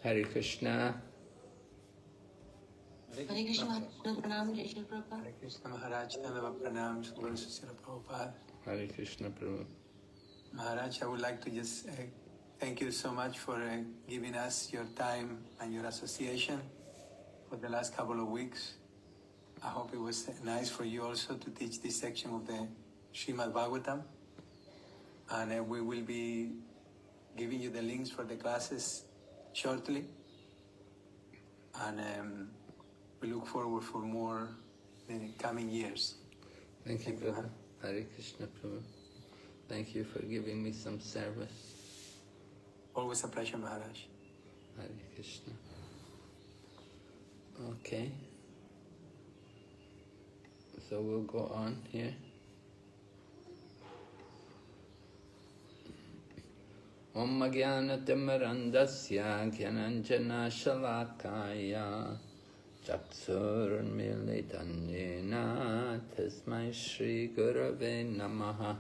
Hare Krishna. Hare Krishna, Pranam, Jai Shri Prabhupada. Hare Krishna Maharaj, Dhanava Pranam, Shri Srila Prabhupada. Hare Krishna Prabhu. Maharaj, I would like to just thank you so much for giving us your time and your association for the last couple of weeks. I hope it was nice for you also to teach this section of the Srimad Bhagavatam. And we will be giving you the links for the classes shortly. And we look forward for more in the coming years. Thank you, brother. Hare Krishna Prabhu. Thank you for giving me some service. Always a pleasure, Maharaj. Hare Krishna. Okay. So we'll go on here. Om Jnana Timirandasya Gyananjana Shalakaya Chakshur Militanyena Tasmai Shri Gurave Namaha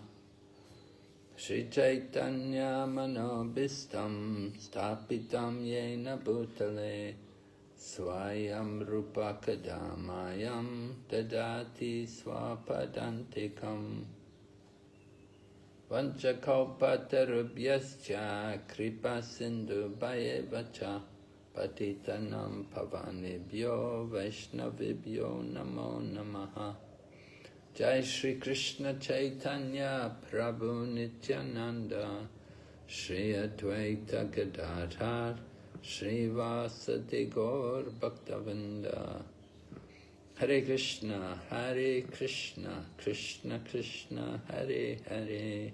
Shri Chaitanya Manobhistam Stapitam Yena Bhutale Swayam Rupa Kadamayam Dadati Swapadantikam Vanchakalpatarubhyascha Kripa Sindhu Bhayevacha Patitanam Pavanebhyo Vaishnavibhyo Namo Namaha Jai Shri Krishna Chaitanya Prabhu Nityananda Shri Advaita Gadadhar Shri Vasati Gaur Bhaktavinda Hare Krishna, Krishna Krishna, Hare Hare,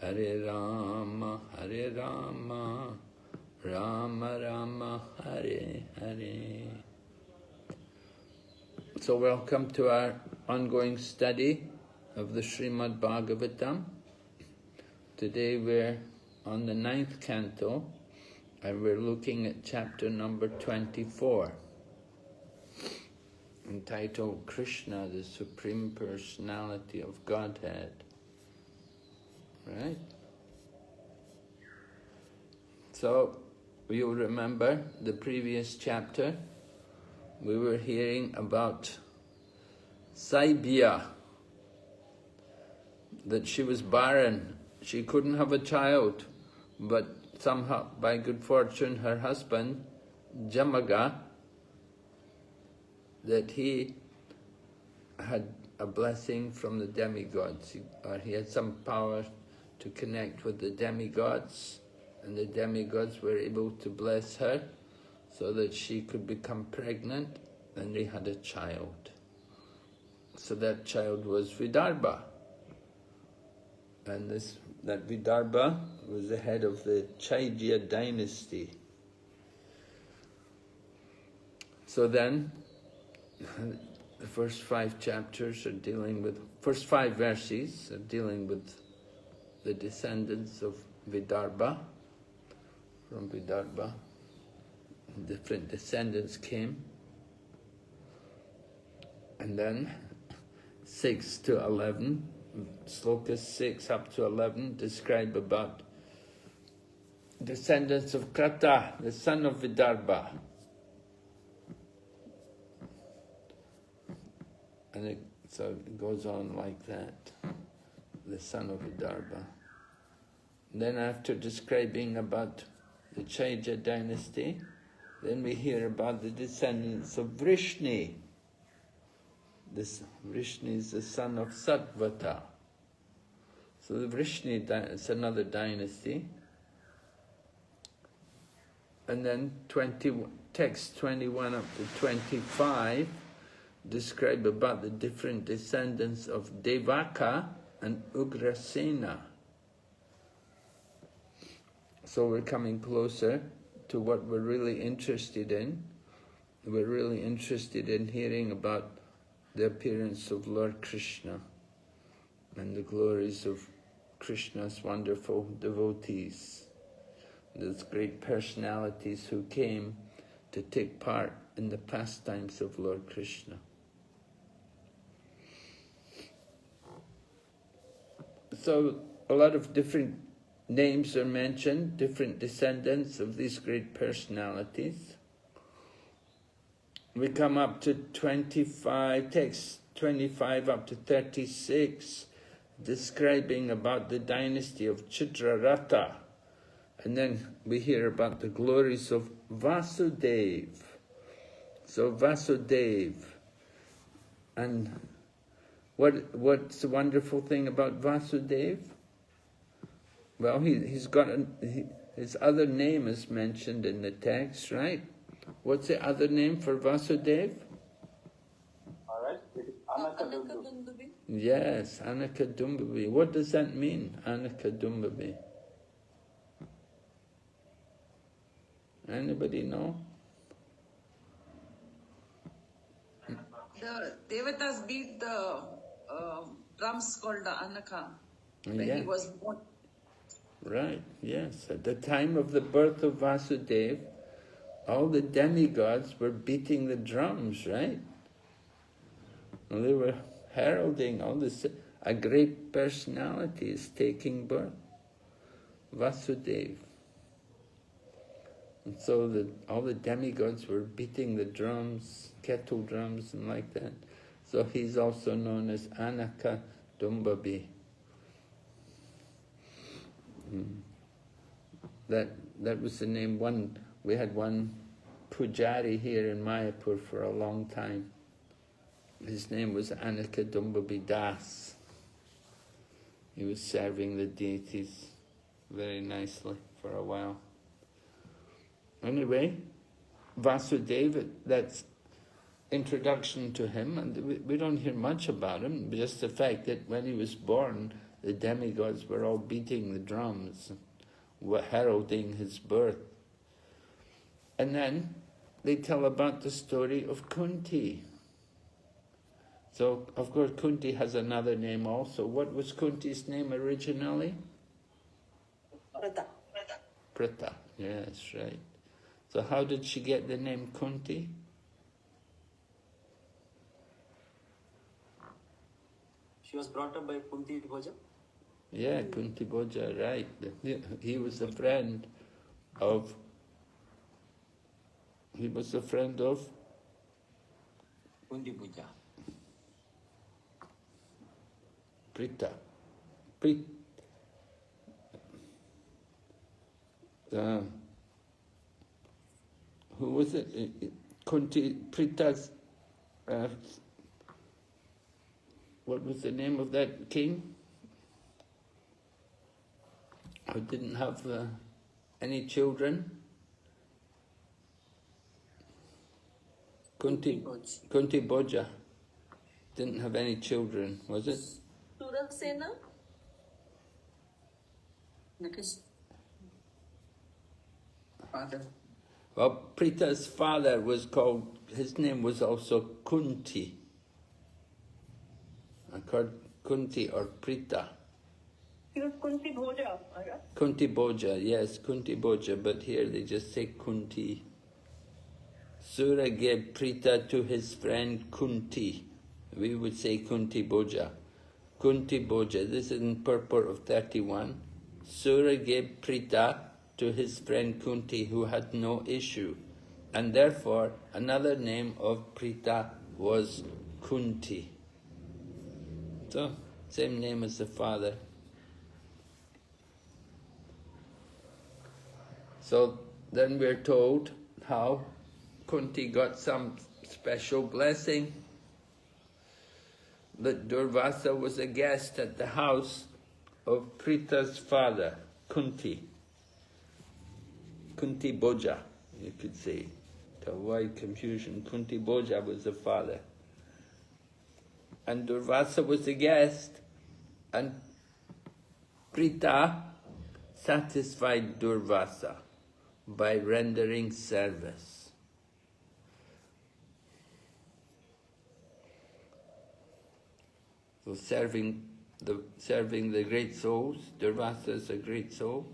Hare Rama, Rama Rama, Hare Hare. So welcome to our ongoing study of the Srimad Bhagavatam. Today we're on the 9th canto and we're looking at chapter number 24. Entitled Krishna, the Supreme Personality of Godhead. Right? So, you'll remember the previous chapter, we were hearing about Saibhya, that she was barren, she couldn't have a child, but somehow, by good fortune, her husband, Jamaga, that he had a blessing from the demigods, or he had some power to connect with the demigods, and the demigods were able to bless her so that she could become pregnant, and they had a child. So that child was Vidarbha. And that Vidarbha was the head of the Chaitya dynasty. So then, the first 5 chapters are dealing with, first 5 verses are dealing with the descendants of Vidarbha. From Vidarbha, different descendants came. And then 6 to 11, slokas 6 up to 11 describe about descendants of Krata, the son of Vidarbha. And so it goes on like that, the son of Vidarbha. Then after describing about the Chaitya dynasty, then we hear about the descendants of Vrishni. This Vrishni is the son of Satvata. So the Vrishni is another dynasty. And then text 21 up to 25 describe about the different descendants of Devaka and Ugrasena. So we're coming closer to what we're really interested in. We're really interested in hearing about the appearance of Lord Krishna and the glories of Krishna's wonderful devotees, those great personalities who came to take part in the pastimes of Lord Krishna. So a lot of different names are mentioned, different descendants of these great personalities. We come up to 25, text 25 up to 36, describing about the dynasty of Chitraratha. And then we hear about the glories of Vasudeva. So Vasudeva. And what's the wonderful thing about Vasudeva? Well, he's got his other name is mentioned in the text, right? What's the other name for Vasudeva? All right, it is Anakadumbu. Yes, Anakadumbabi. What does that mean, Anakadumbabi? Anybody know? The Devatas beat the drums called the Anaka when Yeah. he was born. Right, yes. At the time of the birth of Vasudeva, all the demigods were beating the drums, right? And they were heralding all this. A great personality is taking birth. Vasudeva. And so all the demigods were beating the drums, kettle drums and like that. So he's also known as Anaka Dumbabi. That was the name. We had one pujari here in Mayapur for a long time. His name was Anaka Dumbabi Das. He was serving the deities very nicely for a while. Anyway, Vasudeva, that's introduction to him, and we don't hear much about him, just the fact that when he was born, the demigods were all beating the drums, were heralding his birth. And then they tell about the story of Kunti. So, of course, Kunti has another name also. What was Kunti's name originally? Prata. Prita, yes, right. So how did she get the name Kunti? She was brought up by Kunti Bhoja. Yeah, Kunti Bhoja, right. He was a friend of Kunti Bhoja. Prita. Who was it? Kunti, Prita's, what was the name of that king? Who didn't have any children? Kunti Bhoja didn't have any children, was it? Surasena? Father. Well, Prita's father was called, his name was also Kunti. Called Kunti or Prita. He was Kunti Bhoja, right? Kunti Bhoja, yes, Kunti Bhoja, but here they just say Kunti. Sura gave Prita to his friend Kunti. We would say Kunti Bhoja. Kunti Bhoja, this is in purport of 31. Sura gave Prita to his friend Kunti, who had no issue. And therefore, another name of Prita was Kunti. So, same name as the father. So, then we're told how Kunti got some special blessing. That Durvasa was a guest at the house of Prita's father, Kunti. Kunti Bhoja, you could say. To avoid confusion, Kunti Bhoja was the father. And Durvasa was the guest, and Prita satisfied Durvasa by rendering service. So serving the great souls, Durvasa is a great soul,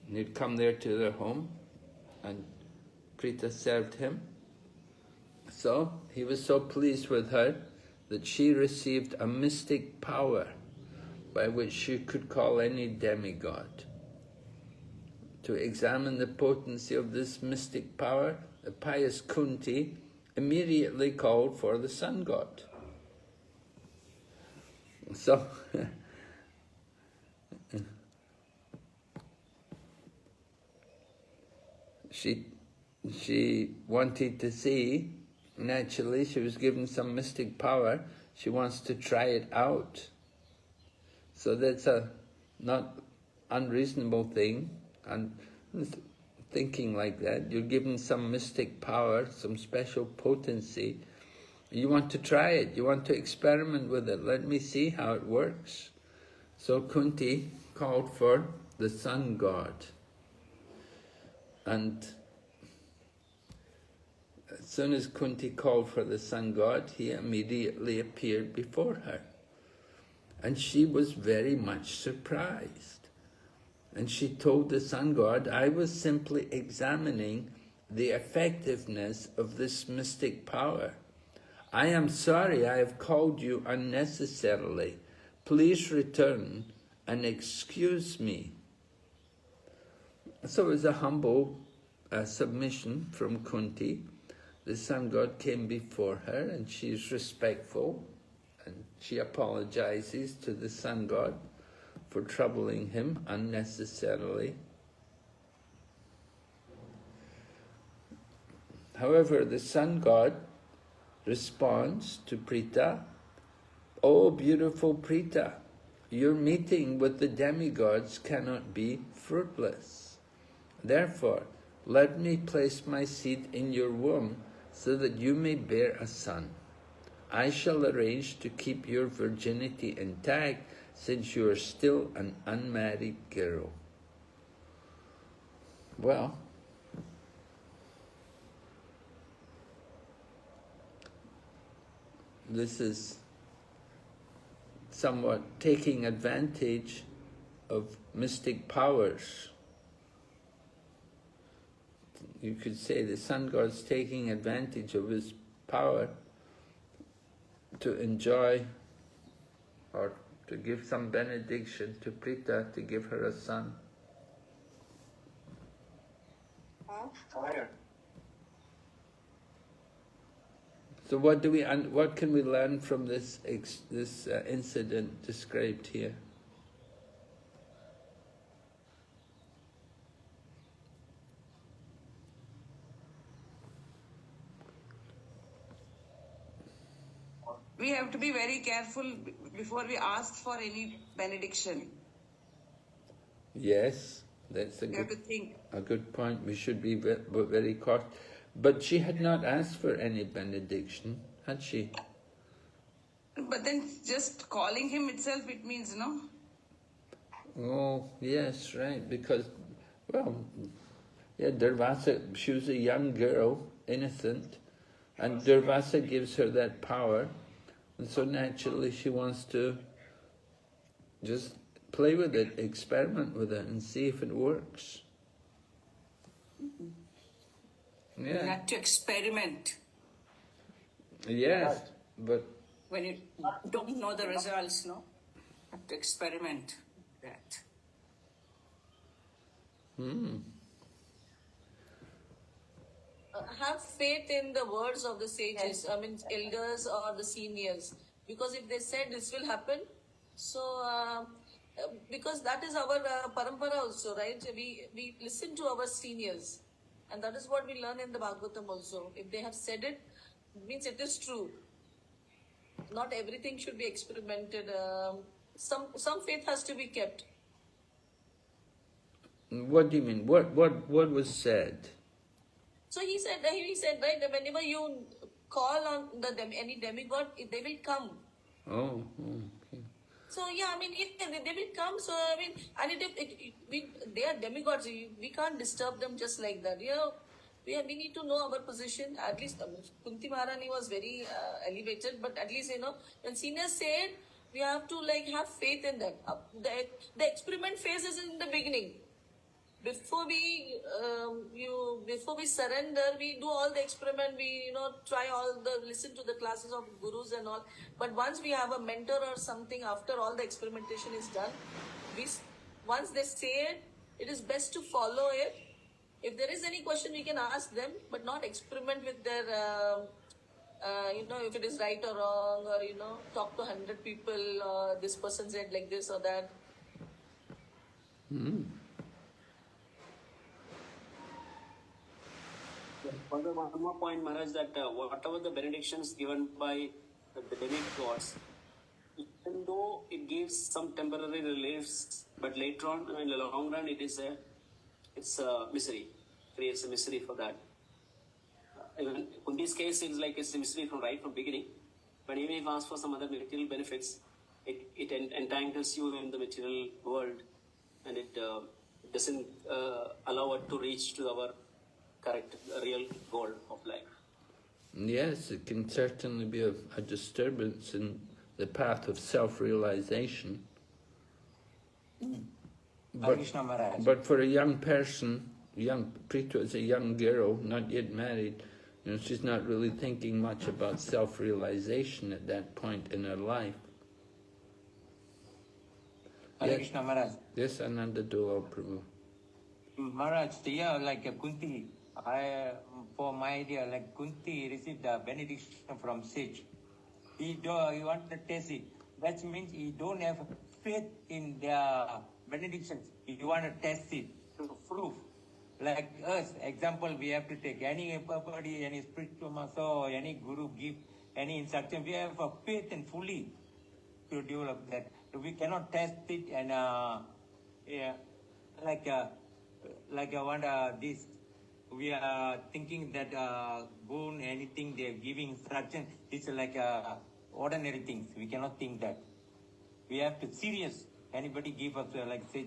and he'd come there to their home, and Prita served him. So he was so pleased with her that she received a mystic power by which she could call any demigod. to examine the potency of this mystic power, the pious Kunti immediately called for the sun god. So, she wanted to see, naturally, she was given some mystic power, she wants to try it out. So that's a not unreasonable thing, and thinking like that. You're given some mystic power, some special potency. You want to try it, you want to experiment with it. Let me see how it works. So Kunti called for the sun god. And as soon as Kunti called for the sun god, he immediately appeared before her. And she was very much surprised. And she told the sun god, I was simply examining the effectiveness of this mystic power. I am sorry I have called you unnecessarily. Please return and excuse me. So it was a humble submission from Kunti. The sun god came before her and she is respectful and she apologizes to the sun god for troubling him unnecessarily. However, the sun god responds to Prita, "Oh, beautiful Prita, your meeting with the demigods cannot be fruitless. Therefore, let me place my seed in your womb so that you may bear a son. I shall arrange to keep your virginity intact since you are still an unmarried girl." Well, this is somewhat taking advantage of mystic powers. You could say the sun god's taking advantage of his power to enjoy or to give some benediction to Prita to give her a son. So what can we learn from this incident described here? We have to be very careful before we ask for any benediction. Yes, that's We have to think. a good point. We should be very cautious. But she had not asked for any benediction, had she? But then just calling him itself, it means, no? Oh, yes, right. Because, well, yeah, Durvasa, she was a young girl, innocent, and Durvasa gives her that power. And so naturally she wants to just play with it, experiment with it, and see if it works. Yeah. You have to experiment. Yes, but... When you don't know the results, no? You have to experiment that. Have faith in the words of the sages, I mean elders or the seniors, because if they said this will happen, so because that is our parampara also, right? We listen to our seniors, and that is what we learn in the Bhagavatam also. If they have said it, means it is true. Not everything should be experimented. Some faith has to be kept. What do you mean? What was said? So he said, right, whenever you call on any demigod, they will come. Oh, okay. So yeah, I mean, they will come. So I mean, and they are demigods. We can't disturb them just like that. You know, we need to know our position. At least Kunti Maharani was very elevated, but at least when seniors said, we have to have faith in them. The experiment phase is in the beginning. Before we surrender, we do all the experiment. We try listen to the classes of gurus and all. But once we have a mentor or something, after all the experimentation is done, once they say it, it is best to follow it. If there is any question, we can ask them, but not experiment with their, if it is right or wrong, or, talk to 100 people, or this person said like this or that. One more point, Maharaj, that whatever the benedictions given by the demigods, even though it gives some temporary reliefs, but later on, in the long run, it's a misery, creates a misery for that. Even in this case, it's a misery from beginning. But even if you ask for some other material benefits, it entangles you in the material world, and it doesn't allow it to reach to our correct, real goal of life. Yes, it can certainly be a disturbance in the path of self-realization. But for a young person, Preeta is a young girl, not yet married, she's not really thinking much about self-realization at that point in her life. Hare Krishna Maharaj. Yes, Ananda Dulal Prabhu. Maharaj, yeah, like Kunti, for my idea, like Kunti received the benediction from sage. He want to test it. That means he don't have faith in their benedictions. He want to test it to prove. Like us, example, we have to take anybody, any spiritual master or any guru give any instruction. We have a faith and fully to develop that. We cannot test it and like I want this. We are thinking that boon, anything they are giving instruction, it's like ordinary things. We cannot think that. We have to serious. Anybody give us like say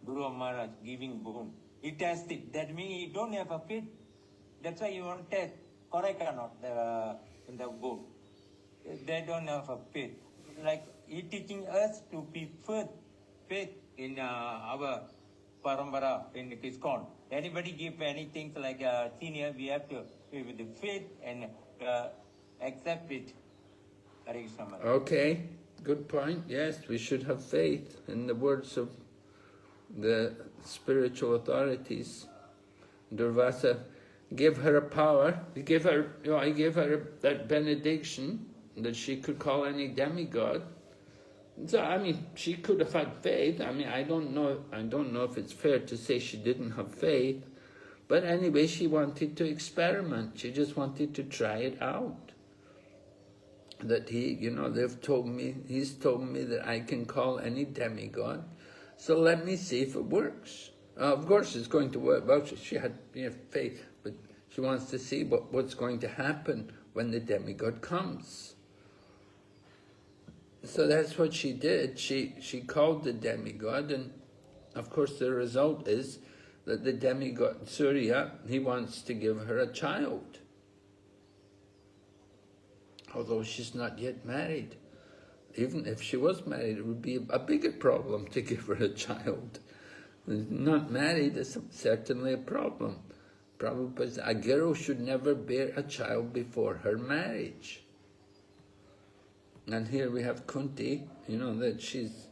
Guru Maharaj giving boon. He tests it. That means he don't have a faith. That's why you want to test correct or not in the boon. They don't have a faith. Like he teaching us to be faith in our parampara in ISKCON. Anybody give anything like senior, we have to with the faith and accept it. Hare Krishna Maharaj. Okay, good point. Yes, we should have faith in the words of the spiritual authorities. Durvasa gave her a power. He gave her that benediction that she could call any demigod. So, I mean, she could have had faith. I mean, I don't know if it's fair to say she didn't have faith. But anyway, she wanted to experiment. She just wanted to try it out. That he's told me that I can call any demigod. So let me see if it works. Of course it's going to work. Well, she had faith, but she wants to see what's going to happen when the demigod comes. So that's what she did. She called the demigod, and of course the result is that the demigod, Surya, he wants to give her a child. Although she's not yet married. Even if she was married, it would be a bigger problem to give her a child. Not married is certainly a problem. Prabhupada says, a girl should never bear a child before her marriage. And here we have Kunti, that she's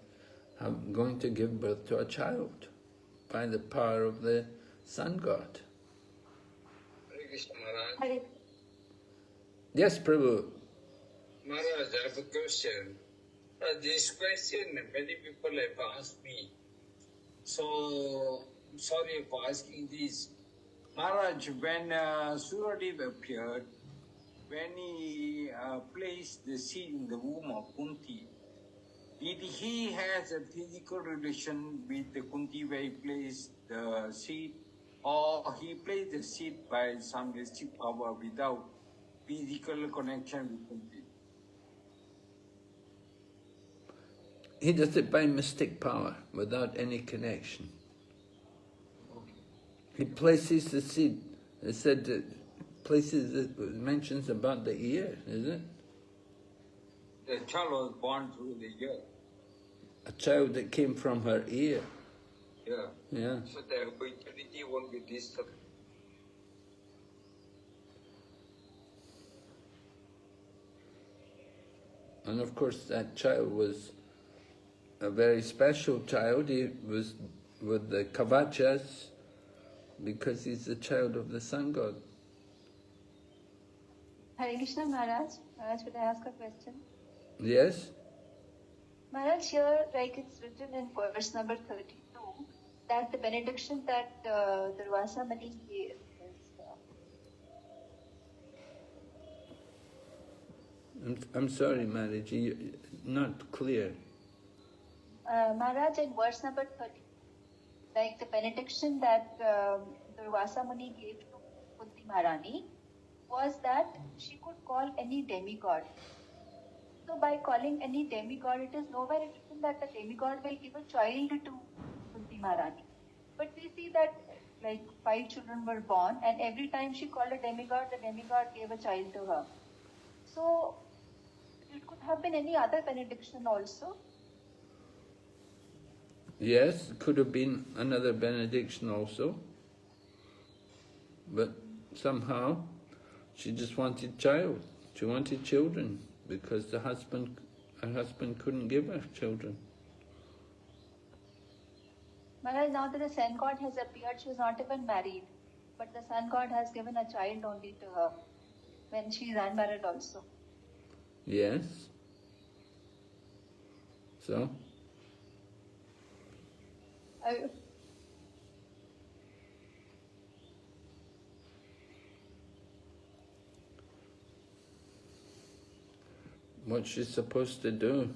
going to give birth to a child by the power of the sun god. Hare Krishna Maharaj. Yes, Prabhu. Maharaj, I have a question. This question many people have asked me. So, sorry for asking this. Maharaj, when Suradev appeared, when he placed the seed in the womb of Kunti, did he has a physical relation with the Kunti where he placed the seed, or he placed the seed by some mystic power without physical connection with Kunti? He does it by mystic power, without any connection. Okay. He places the seed. It said that mentions about the ear, is it? The child was born through the ear. A child that came from her ear. Yeah. Yeah. So the fertility won't be disturbed. And of course that child was a very special child. He was with the Kavachas because he's the child of the sun god. Hare Krishna Maharaj. Maharaj, could I ask a question? Yes? Maharaj, here, like it's written in verse number 32, that the benediction that Durvasa Muni gave is... I'm sorry, Maharaj, you're not clear. Maharaj, in verse number 30, like the benediction that Durvasa Muni gave to Kunti Maharani was that she could call any demigod. So by calling any demigod, it is nowhere written that the demigod will give a child to Kunti Maharani. But we see that like 5 children were born, and every time she called a demigod, the demigod gave a child to her. So it could have been any other benediction also. Yes, it could have been another benediction also. But somehow she just wanted child. She wanted children because her husband couldn't give her children. Maharaj, now that the sun god has appeared, she was not even married. But the sun god has given a child only to her when she is unmarried also. Yes. So? What's she supposed to do?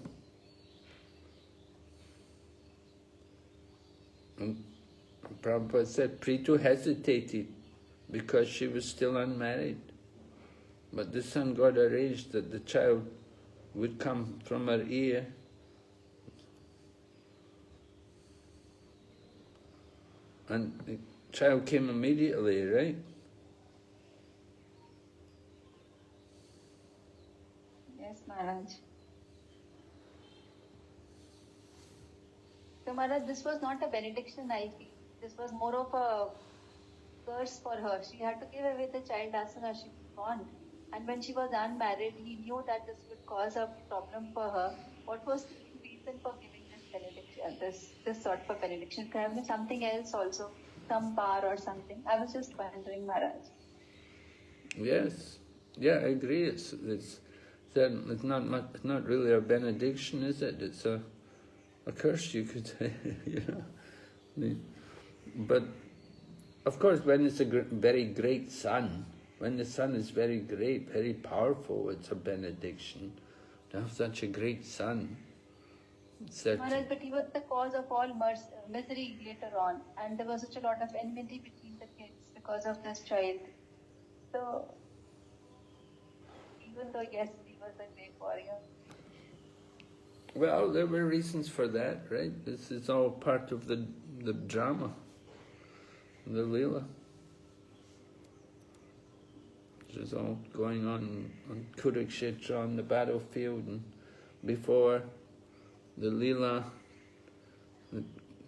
And Prabhupada said Prithu hesitated because she was still unmarried. But the sun god arranged that the child would come from her ear. And the child came immediately, right? Yes, Maharaj. So Maharaj, this was not a benediction, I feel. This was more of a curse for her. She had to give away the child as soon as she was born. And when she was unmarried, he knew that this would cause a problem for her. What was the reason for giving this benediction, this sort of a benediction? Could have been something else also, some power or something. I was just wondering, Maharaj. Yes, yeah, I agree. It's not really a benediction, is it? It's a curse, you could say. You know? But of course, when it's a very great sun, when the sun is very great, very powerful, it's a benediction. To have such a great sun. Maharaj, but he was the cause of all misery later on, and there was such a lot of enmity between the kids because of this child. So, even though, yes, he was a great warrior. Well, there were reasons for that, right? This is all part of the drama, the Leela. This is all going on Kurukshetra, on the battlefield, and before the Leela,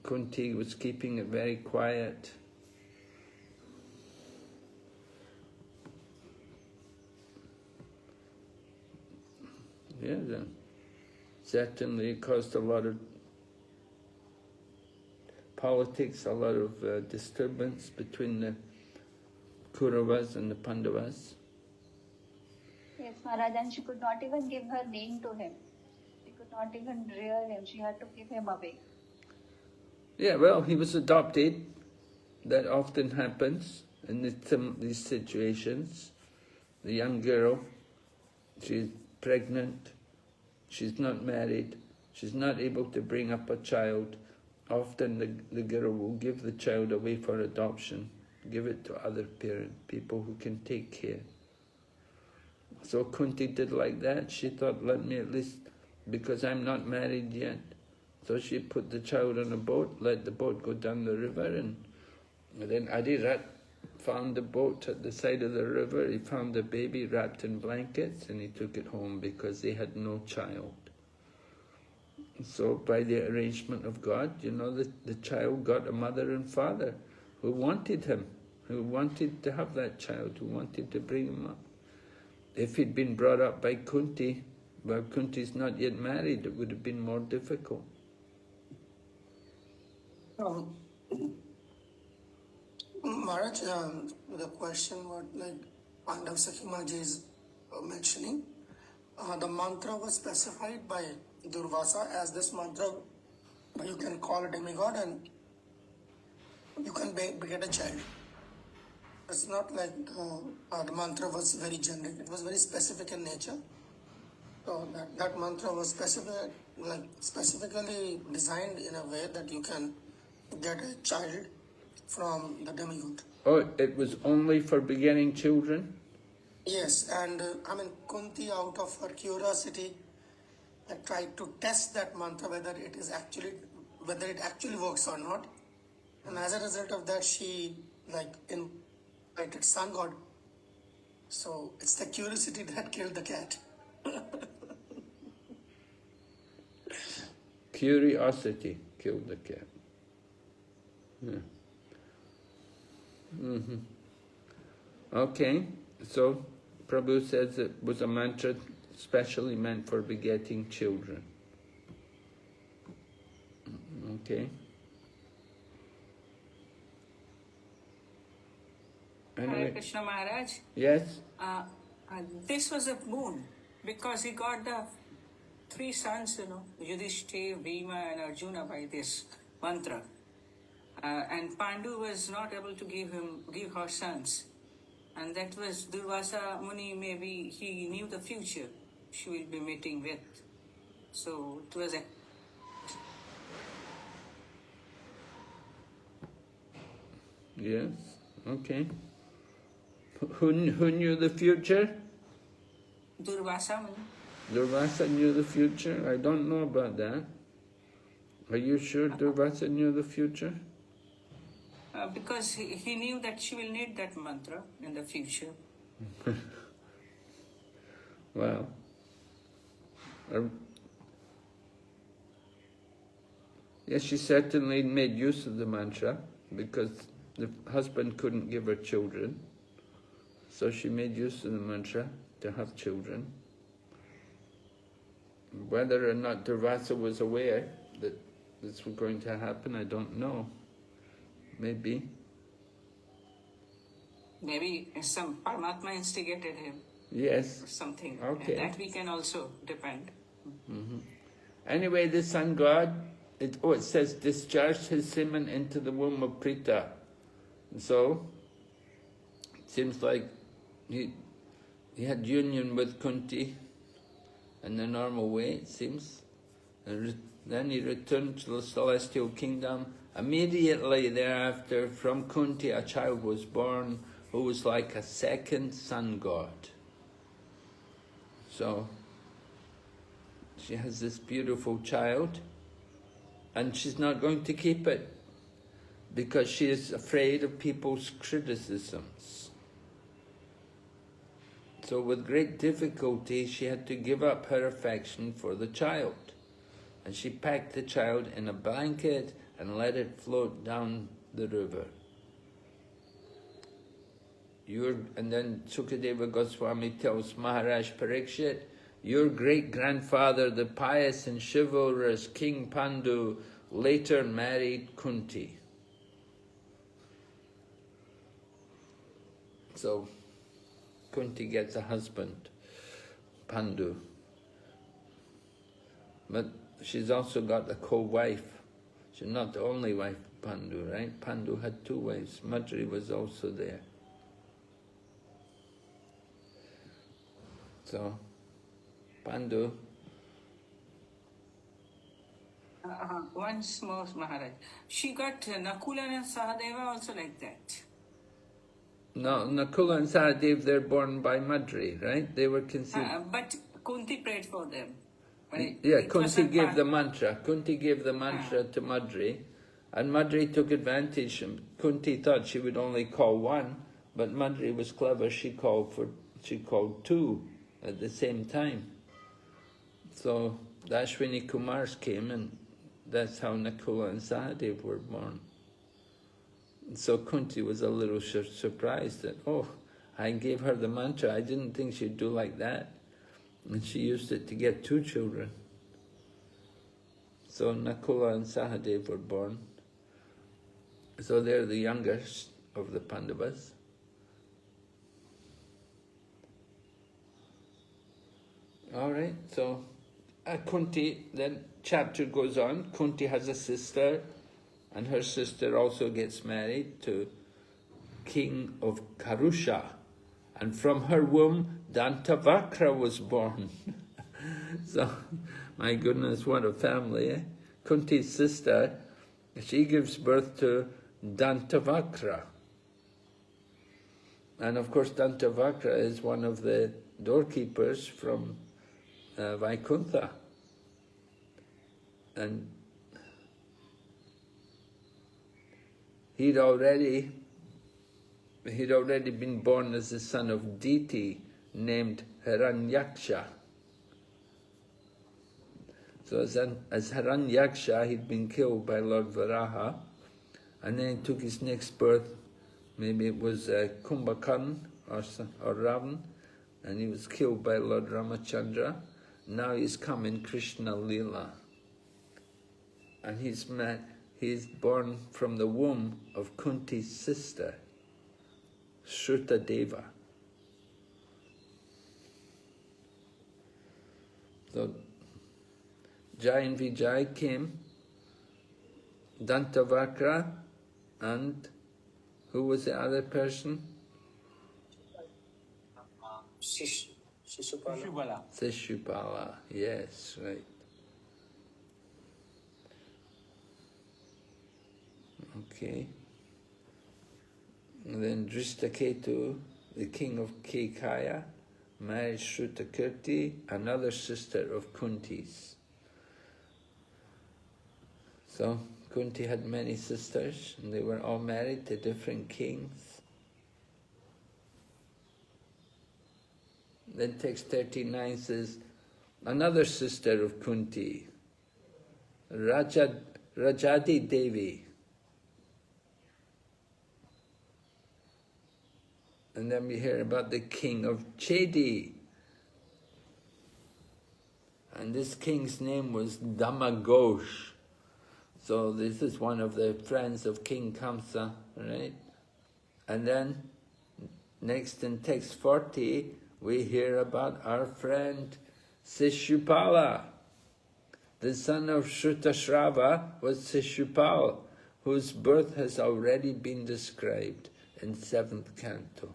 Kunti was keeping it very quiet. Yeah, certainly it caused a lot of politics, a lot of disturbance between the Kauravas and the Pandavas. Yes, Maharaj, and she could not even give her name to him. She could not even rear him. She had to give him away. Yeah, well, he was adopted. That often happens in these situations. The young girl, she's pregnant, she's not married, she's not able to bring up a child. Often the girl will give the child away for adoption, give it to other people who can take care. So Kunti did like that. She thought, let me at least, because I'm not married yet. So she put the child on a boat, let the boat go down the river, and then Adirat found the boat at the side of the river. He found the baby wrapped in blankets and he took it home because they had no child. So by the arrangement of God, you know, the child got a mother and father who wanted him, who wanted to have that child, who wanted to bring him up. If he'd been brought up by Kunti, well, Kunti's not yet married, it would have been more difficult. Maharaj, the question what like Pandav Sakhimaji is mentioning, the mantra was specified by Durvasa as this mantra you can call a demigod and you can beget a child. It's not like the mantra was very generic, it was very specific in nature. So that mantra was specifically designed in a way that you can get a child from the demigod. Oh, it was only for begetting children? Yes, and Kunti, out of her curiosity, tried to test that mantra whether it actually works or not, and as a result of that, she invited sun god. So it's the curiosity that killed the cat. Curiosity killed the cat. Yeah. Okay, so Prabhu says it was a mantra specially meant for begetting children. Okay. Anyway. Hare Krishna Maharaj. Yes? This was a boon because he got the 3 sons, Yudhishthira, Bhima and Arjuna by this mantra. And Pandu was not able to give her sons. And that was Durvasa Muni, maybe he knew the future she will be meeting with. So it was a... Yes, okay. Who knew the future? Durvasa Muni. Durvasa knew the future? I don't know about that. Are you sure Durvasa knew the future? Because he knew that she will need that mantra in the future. Well, yes, she certainly made use of the mantra because the husband couldn't give her children. So she made use of the mantra to have children. Whether or not Durvasa was aware that this was going to happen, I don't know. Maybe. Maybe some Paramatma instigated him. Yes. Or something. Okay. That we can also depend. Anyway, the sun god, it says, discharged his semen into the womb of Prita. And so, it seems like he had union with Kunti in the normal way, it seems. And then he returned to the celestial kingdom. Immediately thereafter, from Kunti, a child was born who was like a second sun god. So, she has this beautiful child, and she's not going to keep it because she is afraid of people's criticisms. So with great difficulty, she had to give up her affection for the child. And she packed the child in a blanket and let it float down the river. And then Sukadeva Goswami tells Maharaj Parikshit, your great-grandfather, the pious and chivalrous King Pandu, later married Kunti. So, Kunti gets a husband, Pandu. But she's also got a co-wife. She's not the only wife of Pandu, right? Pandu had 2 wives. Madri was also there. So, Pandu. Once more, Maharaj. She got Nakula and Sahadeva also like that. No, Nakula and Sahadev, they're born by Madri, right? They were conceived. But Kunti prayed for them. Yeah, Kunti gave the mantra. Kunti gave the mantra to Madri, and Madri took advantage. Kunti thought she would only call one, but Madri was clever. She called 2 at the same time. So the Ashwini Kumars came, and that's how Nakula and Sahadev were born. So Kunti was a little surprised that, oh, I gave her the mantra. I didn't think she'd do like that. And she used it to get 2 children. So Nakula and Sahadev were born. So they're the youngest of the Pandavas. All right, so Kunti, then chapter goes on. Kunti has a sister, and her sister also gets married to king of Karusha. And from her womb, Dantavakra was born. So, my goodness, what a family, eh? Kunti's sister, she gives birth to Dantavakra. And of course, Dantavakra is one of the doorkeepers from Vaikuntha. And he'd already been born as the son of Diti, named Hiranyaksha. So as Hiranyaksha, he'd been killed by Lord Varaha, and then he took his next birth, maybe it was Kumbhakarna or Ravan, and he was killed by Lord Ramachandra. Now he's come in Krishna Leela. And he's born from the womb of Kunti's sister, Shrutadeva. So Jai and Vijay came, Dantavakra, and who was the other person? Shishupala. Shishupala, yes, right. Okay. And then Drishtaketu, the king of Kekaya, married Shrutakirti, another sister of Kunti's. So Kunti had many sisters, and they were all married to different kings. Then text 39 says, another sister of Kunti, Rajadi Devi. And then we hear about the king of Chedi. And this king's name was Damagosh. So this is one of the friends of King Kamsa, right? And then, next in text 40, we hear about our friend Shishupala. The son of Shrutashrava was Shishupal, whose birth has already been described in 7th canto.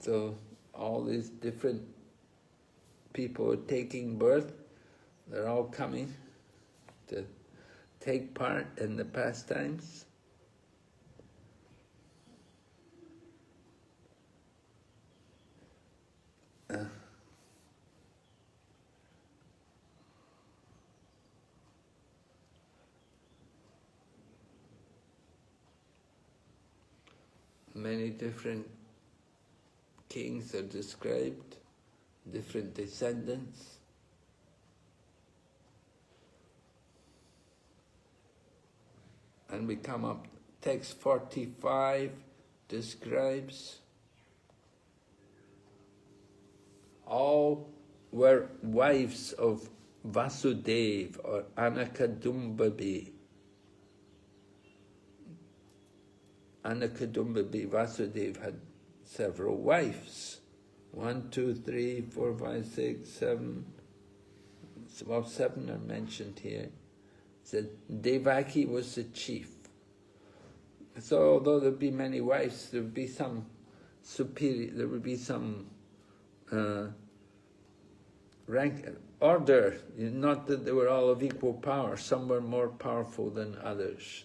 So all these different people are taking birth, they're all coming to take part in the pastimes. Many different kings are described, different descendants. And we come up, text 45 describes all were wives of Vasudeva or Anakadumbabi. Anakadumbabi, Vasudeva had several wives. 1, 2, 3, 4, 5, 6, 7. Well, 7 are mentioned here. Said Devaki was the chief. So although there would be many wives, there would be some superior, there would be some rank, order, not that they were all of equal power. Some were more powerful than others.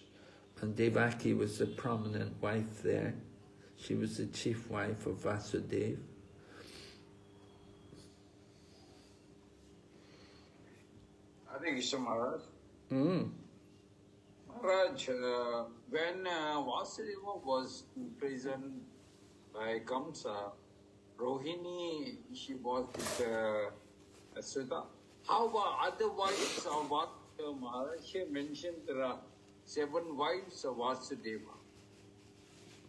And Devaki was the prominent wife there. She was the chief wife of Vasudeva. Hare Krishna Maharaj. Maharaj, when Vasudeva was imprisoned by Kamsa, Rohini, she was with Sudha. How about other wives of Vasudeva? Maharaj mentioned there are 7 wives of Vasudeva.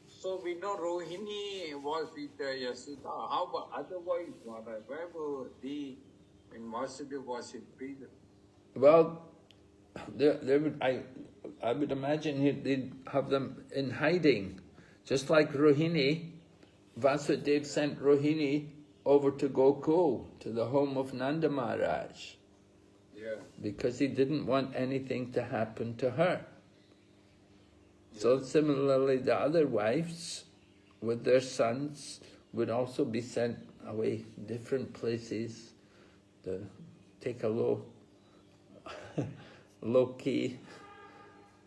So we know Rohini was with Yasuda. How about other wives, Maharaj? Where were they when Vasudeva was in prison? Well, they would, I would imagine they'd have them in hiding, just like Rohini. Vasudeva sent Rohini over to Gokul, to the home of Nanda Maharaj, because he didn't want anything to happen to her. So similarly, the other wives with their sons would also be sent away different places to take a low key,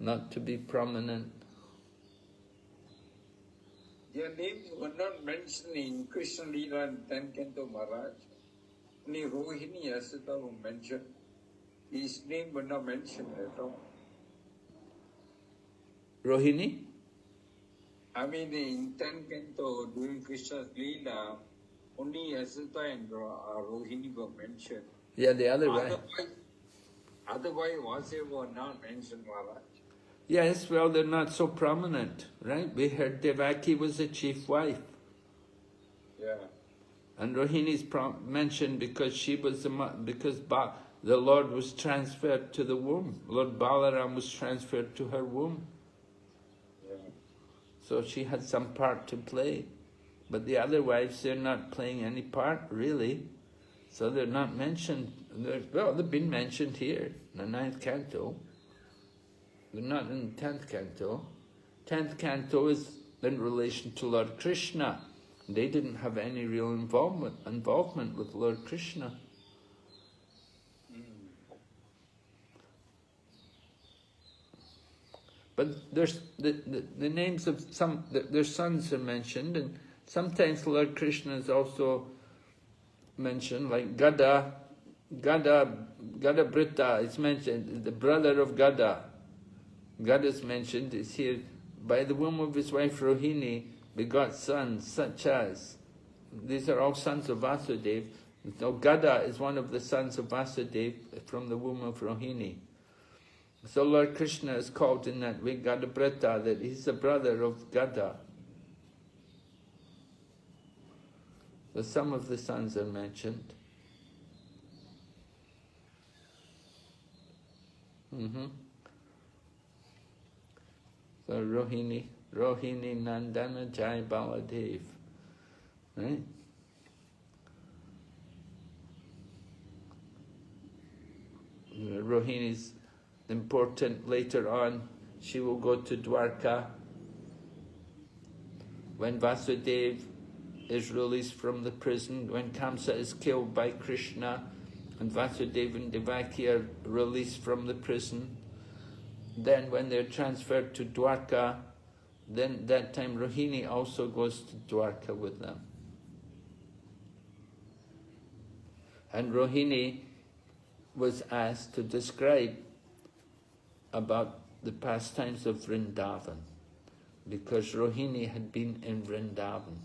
not to be prominent. Their names were not mentioned in Krishna Leela and 10 Canto Maharaj. Only Rohini Asita were mentioned. His name were not mentioned at all. Rohini? I mean, in 10 Canto, during Krishna's Leela, only Asita and Rohini were mentioned. Yeah, the other way. Otherwise, Vasudeva were not mentioned, Maharaj. Yes, well, they're not so prominent, right? We heard Devaki was the chief wife. Yeah. And Rohini's mentioned because she was the Lord was transferred to the womb. Lord Balaram was transferred to her womb. Yeah. So she had some part to play. But the other wives, they're not playing any part, really. So they're not mentioned. They've been mentioned here, in the 9th canto. They're not in the 10th canto. 10th canto is in relation to Lord Krishna. They didn't have any real involvement with Lord Krishna. But there's the names of their sons are mentioned, and sometimes Lord Krishna is also mentioned, like Gada Britta is mentioned, the brother of Gada. Gada is mentioned, is here, by the womb of his wife Rohini, begot sons such as, these are all sons of Vasudeva. So Gada is one of the sons of Vasudeva from the womb of Rohini. So Lord Krishna is called in that way Gadabrata, that he's the brother of Gada. So some of the sons are mentioned. So Rohini Nandana Jai Baladev. Right? Rohini is important later on. She will go to Dwarka. When Vasudeva is released from the prison, when Kamsa is killed by Krishna, and Vasudeva and Devaki are released from the prison, then when they're transferred to Dwarka, then that time Rohini also goes to Dwarka with them. And Rohini was asked to describe about the pastimes of Vrindavan, because Rohini had been in Vrindavan.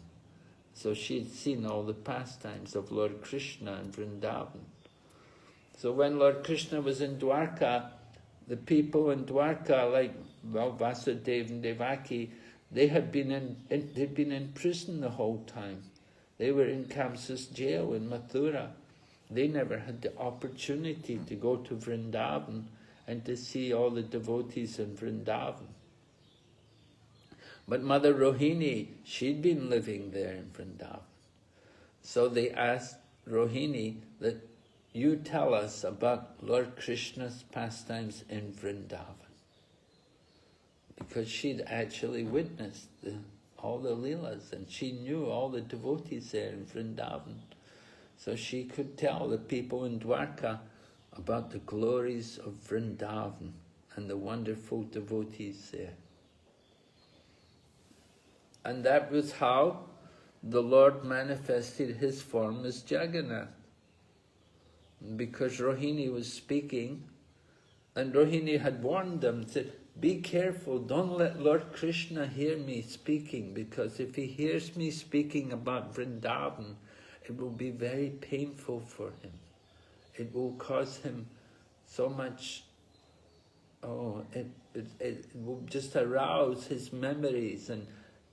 So she had seen all the pastimes of Lord Krishna in Vrindavan. So when Lord Krishna was in Dwarka, the people in Dwarka, like Vasudeva and Devaki, they had been in prison the whole time. They were in Kamsa's jail in Mathura. They never had the opportunity to go to Vrindavan and to see all the devotees in Vrindavan. But Mother Rohini, she'd been living there in Vrindavan. So they asked Rohini that you tell us about Lord Krishna's pastimes in Vrindavan. Because she'd actually witnessed all the Leelas, and she knew all the devotees there in Vrindavan. So she could tell the people in Dwarka about the glories of Vrindavan and the wonderful devotees there. And that was how the Lord manifested his form as Jagannath. Because Rohini was speaking, and Rohini had warned them, said, be careful, don't let Lord Krishna hear me speaking, because if he hears me speaking about Vrindavan, it will be very painful for him. It will cause him so much, it will just arouse his memories, and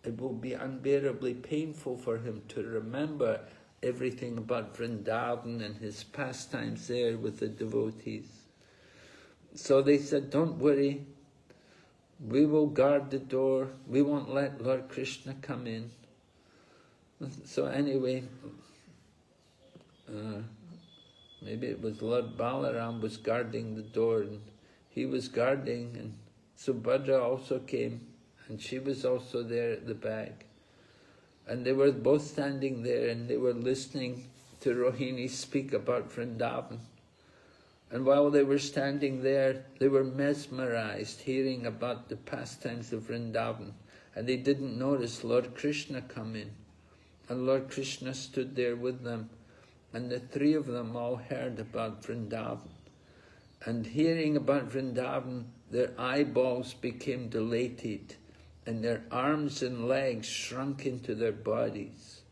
it will be unbearably painful for him to remember everything about Vrindavan and his pastimes there with the devotees. So they said, don't worry, we will guard the door, we won't let Lord Krishna come in. So anyway, maybe it was Lord Balaram was guarding the door, and he was guarding, and Subhadra also came, and she was also there at the back. And they were both standing there, and they were listening to Rohini speak about Vrindavan. And while they were standing there, they were mesmerized, hearing about the pastimes of Vrindavan. And they didn't notice Lord Krishna come in. And Lord Krishna stood there with them. And the three of them all heard about Vrindavan. And hearing about Vrindavan, their eyeballs became dilated, and their arms and legs shrunk into their bodies.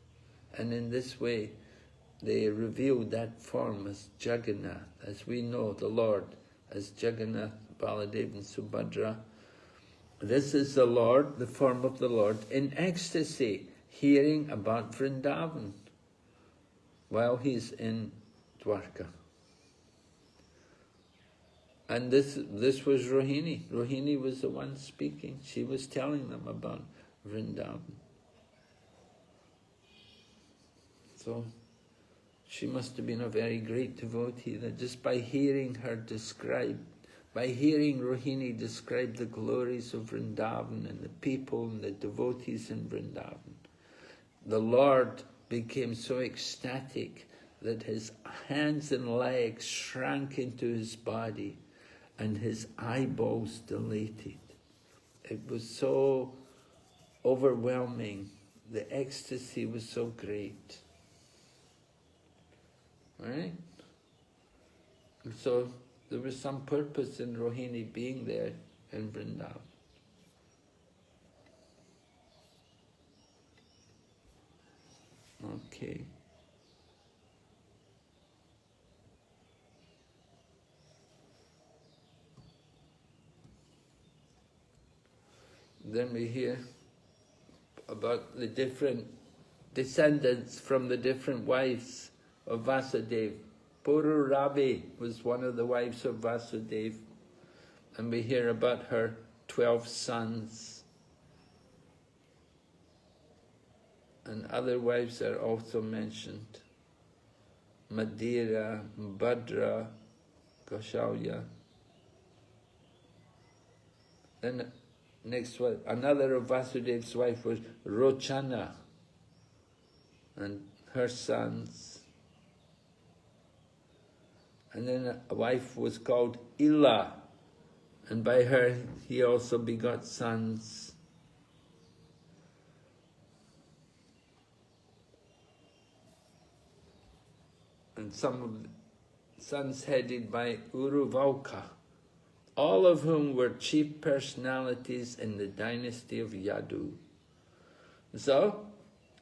And in this way, they revealed that form as Jagannath, as we know the Lord as Jagannath, Baladev and Subhadra. This is the Lord, the form of the Lord, in ecstasy, hearing about Vrindavan, while he's in Dwarka. And this was Rohini. Rohini was the one speaking. She was telling them about Vrindavan. So she must have been a very great devotee, that just by hearing her describe, by hearing Rohini describe the glories of Vrindavan and the people and the devotees in Vrindavan, the Lord became so ecstatic that his hands and legs shrank into his body and his eyeballs dilated. It was so overwhelming. The ecstasy was so great. Right? And so there was some purpose in Rohini being there in Vrindavan. Okay. Then we hear about the different descendants from the different wives of Vasudeva. Pururavi was one of the wives of Vasudeva, and we hear about her 12 sons. And other wives are also mentioned. Madira, Bhadra, Kaushalya. Then next one, another of Vasudeva's wife was Rochana, and her sons. And then a wife was called Ila, and by her he also begot sons. And some of the sons headed by Uruvalka, all of whom were chief personalities in the dynasty of Yadu. So,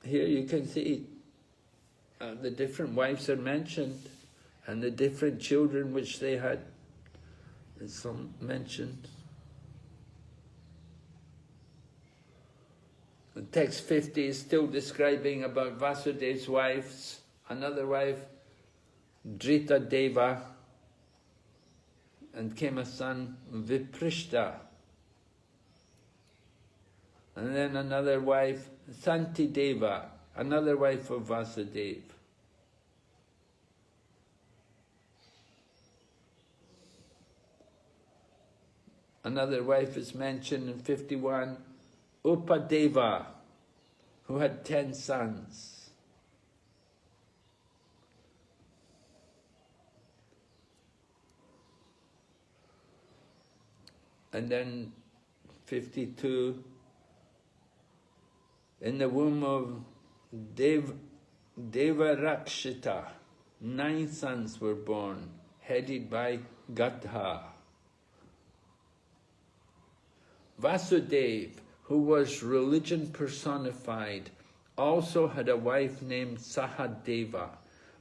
here you can see the different wives are mentioned, and the different children which they had is some mentioned. The text 50 is still describing about Vasudeva's wives. Another wife, Drita Deva, and came a son, Viprishta. And then another wife, Santi Deva, another wife of Vasudeva. Another wife is mentioned in 51, Upadeva, who had 10 sons. And then 52, in the womb of Devarakshita, 9 sons were born, headed by Gadha. Vasudeva, who was religion personified, also had a wife named Sahadeva,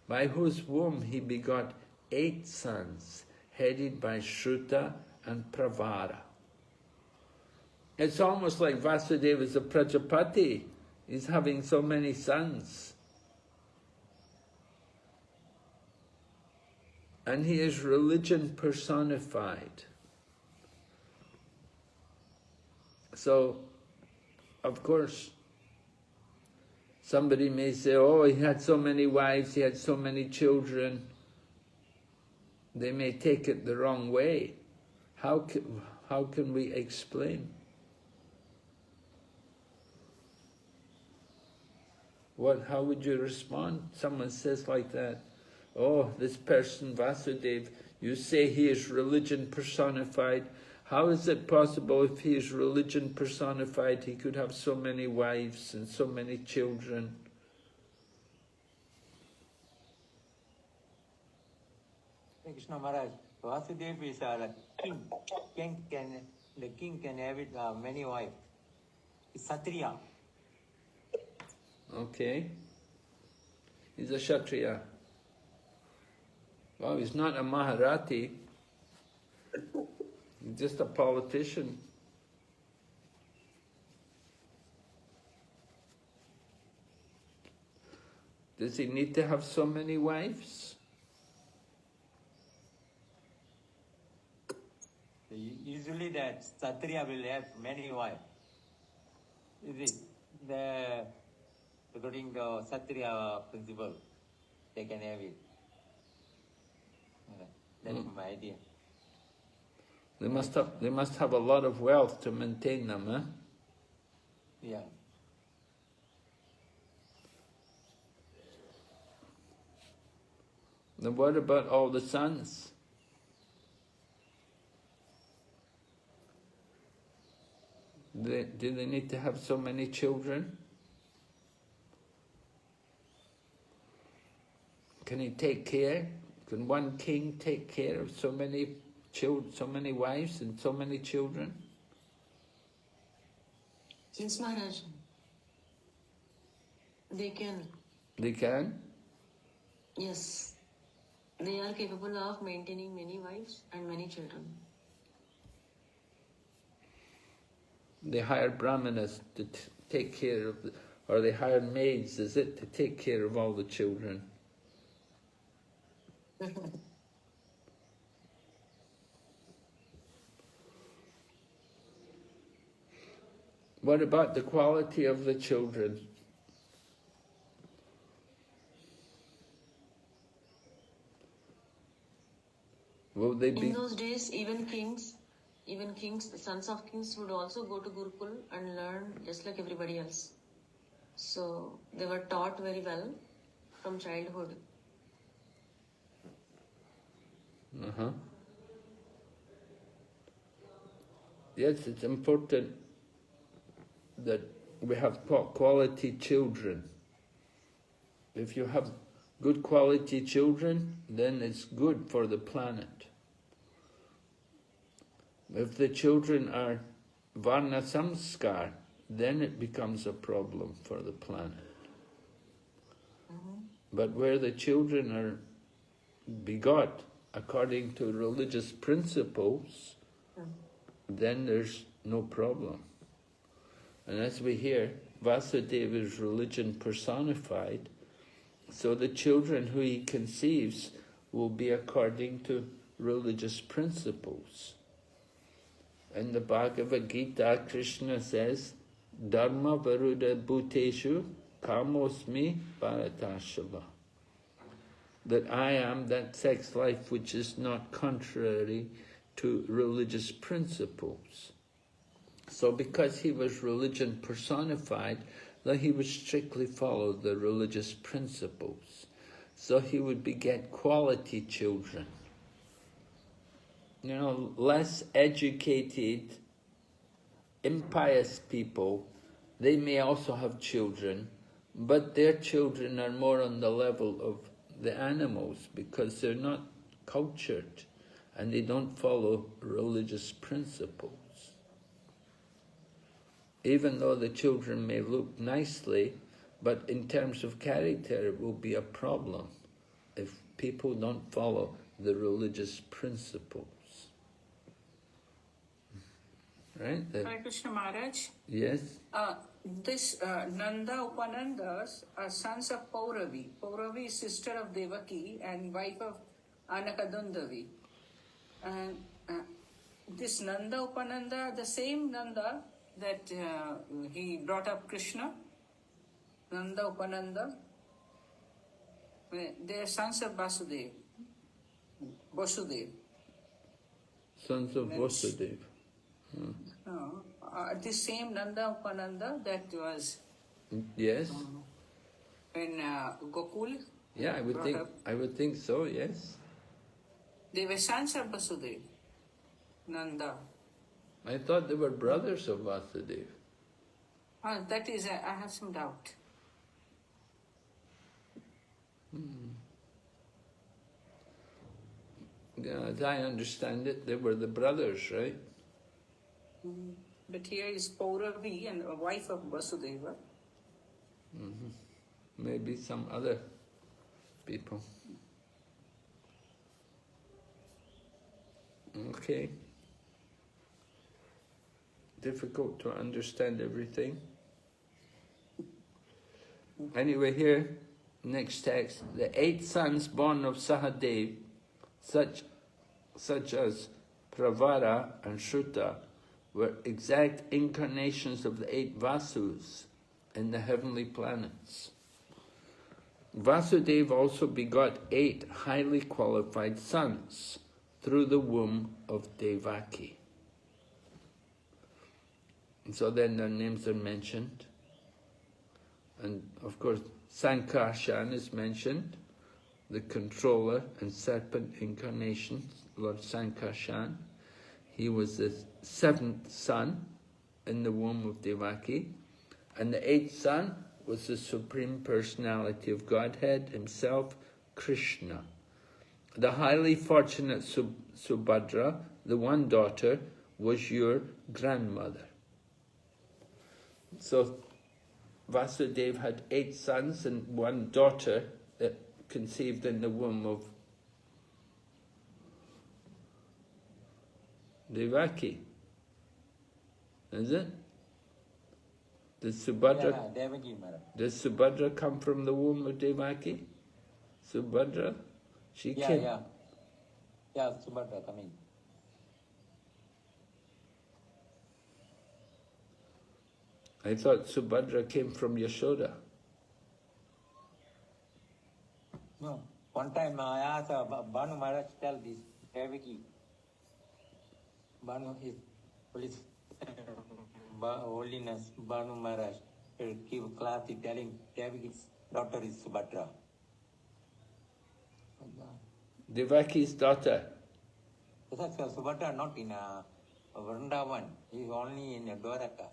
by whose womb he begot 8 sons, headed by Shruta and Pravara. It's almost like Vasudeva is a Prajapati. He's having so many sons. And he is religion personified. So, of course, somebody may say, oh, he had so many wives, he had so many children. They may take it the wrong way. How can we explain? How would you respond? Someone says like that, oh, this person, Vasudeva, you say he is religion personified. How is it possible if he is religion personified, he could have so many wives and so many children? Krishna Maharaj, Vasudeva is a king. The king can have it, many wives. It's Satriya. Okay. He's a Kshatriya. Well, he's not a Maharati. He's just a politician. Does he need to have so many wives? Usually that Satriya will have many wives. Is it? According to Satriya principle, they can have it. That's my idea. They must have a lot of wealth to maintain them, eh? Yeah. Then what about all the sons? Do they need to have so many children? Can he take care? Can one king take care of so many children, so many wives and so many children? Yes, Maharaj. They can. They can? Yes. They are capable of maintaining many wives and many children. They hire brahmanas to take care of, or they hire maids, is it, to take care of all the children? What about the quality of the children? Will they be? In those days, even kings, the sons of kings would also go to Gurukul and learn just like everybody else. So they were taught very well from childhood. Yes, it's important that we have quality children. If you have good quality children, then it's good for the planet. If the children are varna samskar, then it becomes a problem for the planet. But where the children are begot according to religious principles, then there's no problem. And as we hear, Vasudeva is religion personified, so the children who he conceives will be according to religious principles. In the Bhagavad Gita, Krishna says, Dharma Varuda Bhuteshu Kamosmi Bharatashava. That I am that sex life which is not contrary to religious principles. So because he was religion personified, then he would strictly follow the religious principles. So he would beget quality children. You know, less educated, impious people, they may also have children, but their children are more on the level of the animals because they're not cultured and they don't follow religious principles. Even though the children may look nicely, but in terms of character it will be a problem if people don't follow the religious principles. Right? Hare Krishna Maharaj. Yes? This Nanda Upanandas are sons of Pauravi. Pauravi is sister of Devaki and wife of Anakadundavi. And this Nanda Upananda, the same Nanda that he brought up Krishna, Nanda Upananda, they are sons of Vasudev. Sons of Vasudev. No, the same Nanda Upananda that was Yes. in Gokul. Yeah, I would think so, yes. They were sons of Vasudev, Nanda. I thought they were brothers of Vasudev. That is, I have some doubt. Yeah, as I understand it, they were the brothers, right? But here is Pauravi and a wife of Vasudeva. Maybe some other people. Okay. Difficult to understand everything. Anyway, here, next text. The 8 sons born of Sahadev, such as Pravara and Shruta, were exact incarnations of the 8 Vasus in the heavenly planets. Vasudeva also begot 8 highly qualified sons through the womb of Devaki. And so then their names are mentioned. And of course, Sankarshan is mentioned, the controller and serpent incarnation, Lord Sankarshan. He was the 7th son in the womb of Devaki. And the 8th son was the Supreme Personality of Godhead himself, Krishna. The highly fortunate Subhadra, the one daughter, was your grandmother. So Vasudeva had 8 sons and 1 daughter that conceived in the womb of Devaki. Is it? Does Subhadra, does Subhadra come from the womb of Devaki? Subhadra? She came. Yeah, Subhadra coming. I thought Subhadra came from Yashoda. No. One time I asked Banu Maharaj to tell this, Devaki. Banu is police, holiness, Banu Maharaj will give class telling Devaki's daughter is Subhadra. Devaki's daughter. Because Subhadra not in Vrindavan, he is only in Dwaraka.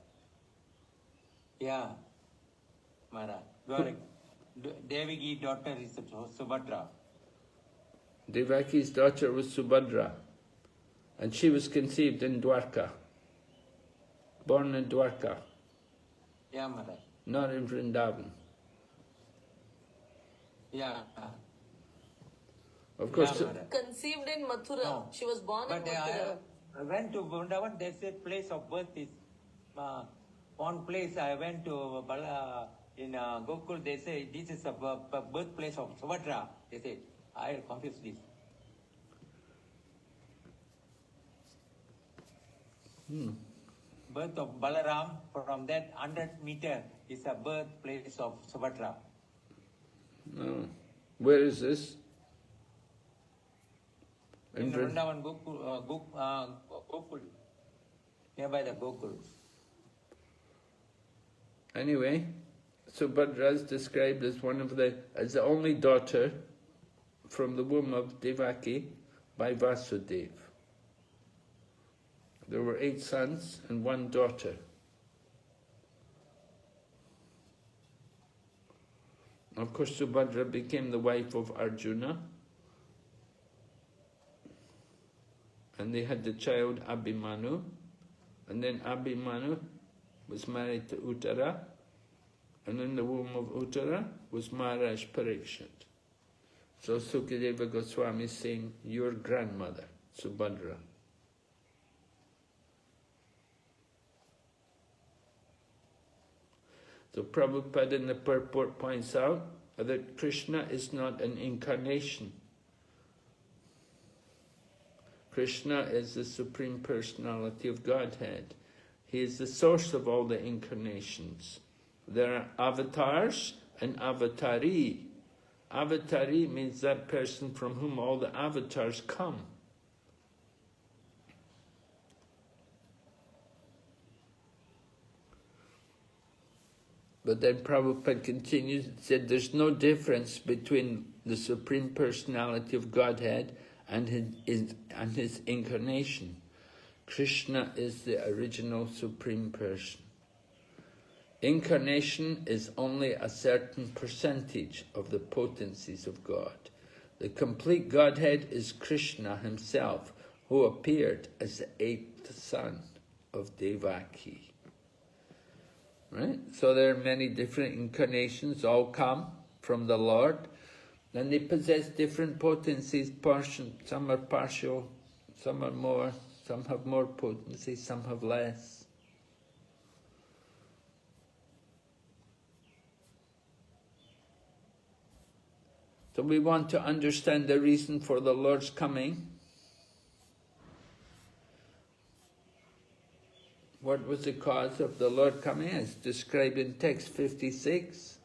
Yeah, Maharaj. Devaki's daughter is Subhadra. Devaki's daughter was Subhadra, and she was conceived in Dwarka, born in Dwarka. Yeah, Maharaj. Not in Vrindavan. Yeah. Of course. Yeah, Conceived in Mathura. No. She was born in Mathura. I went to Vrindavan, they said place of birth is one place. I went to in Gokul, they say this is a birthplace of Subhadra. They say, I confuse this. Birth of Balaram, from that 100 meter is a birthplace of Subhadra. No. Where is this? In Vrindavan, Gokul, nearby the Gokul. Anyway, Subhadra is described as as the only daughter from the womb of Devaki by Vasudeva. There were 8 sons and 1 daughter. Of course, Subhadra became the wife of Arjuna, and they had the child Abhimanyu, and then Abhimanyu was married to Uttara, and in the womb of Uttara was Maharaj Parikshit. So Sukadeva Goswami is saying, your grandmother, Subhadra. So Prabhupada in the purport points out that Krishna is not an incarnation. Krishna is the Supreme Personality of Godhead. He is the source of all the incarnations. There are avatars and avatari. Avatari means that person from whom all the avatars come. But then Prabhupada continues and said there's no difference between the Supreme Personality of Godhead and his incarnation. Krishna is the original Supreme Person. Incarnation is only a certain percentage of the potencies of God. The complete Godhead is Krishna himself, who appeared as the 8th son of Devaki. Right? So there are many different incarnations, all come from the Lord, and they possess different potencies. Some are partial, some are more, some have more potency, some have less. So we want to understand the reason for the Lord's coming. What was the cause of the Lord coming? It's described in text 56.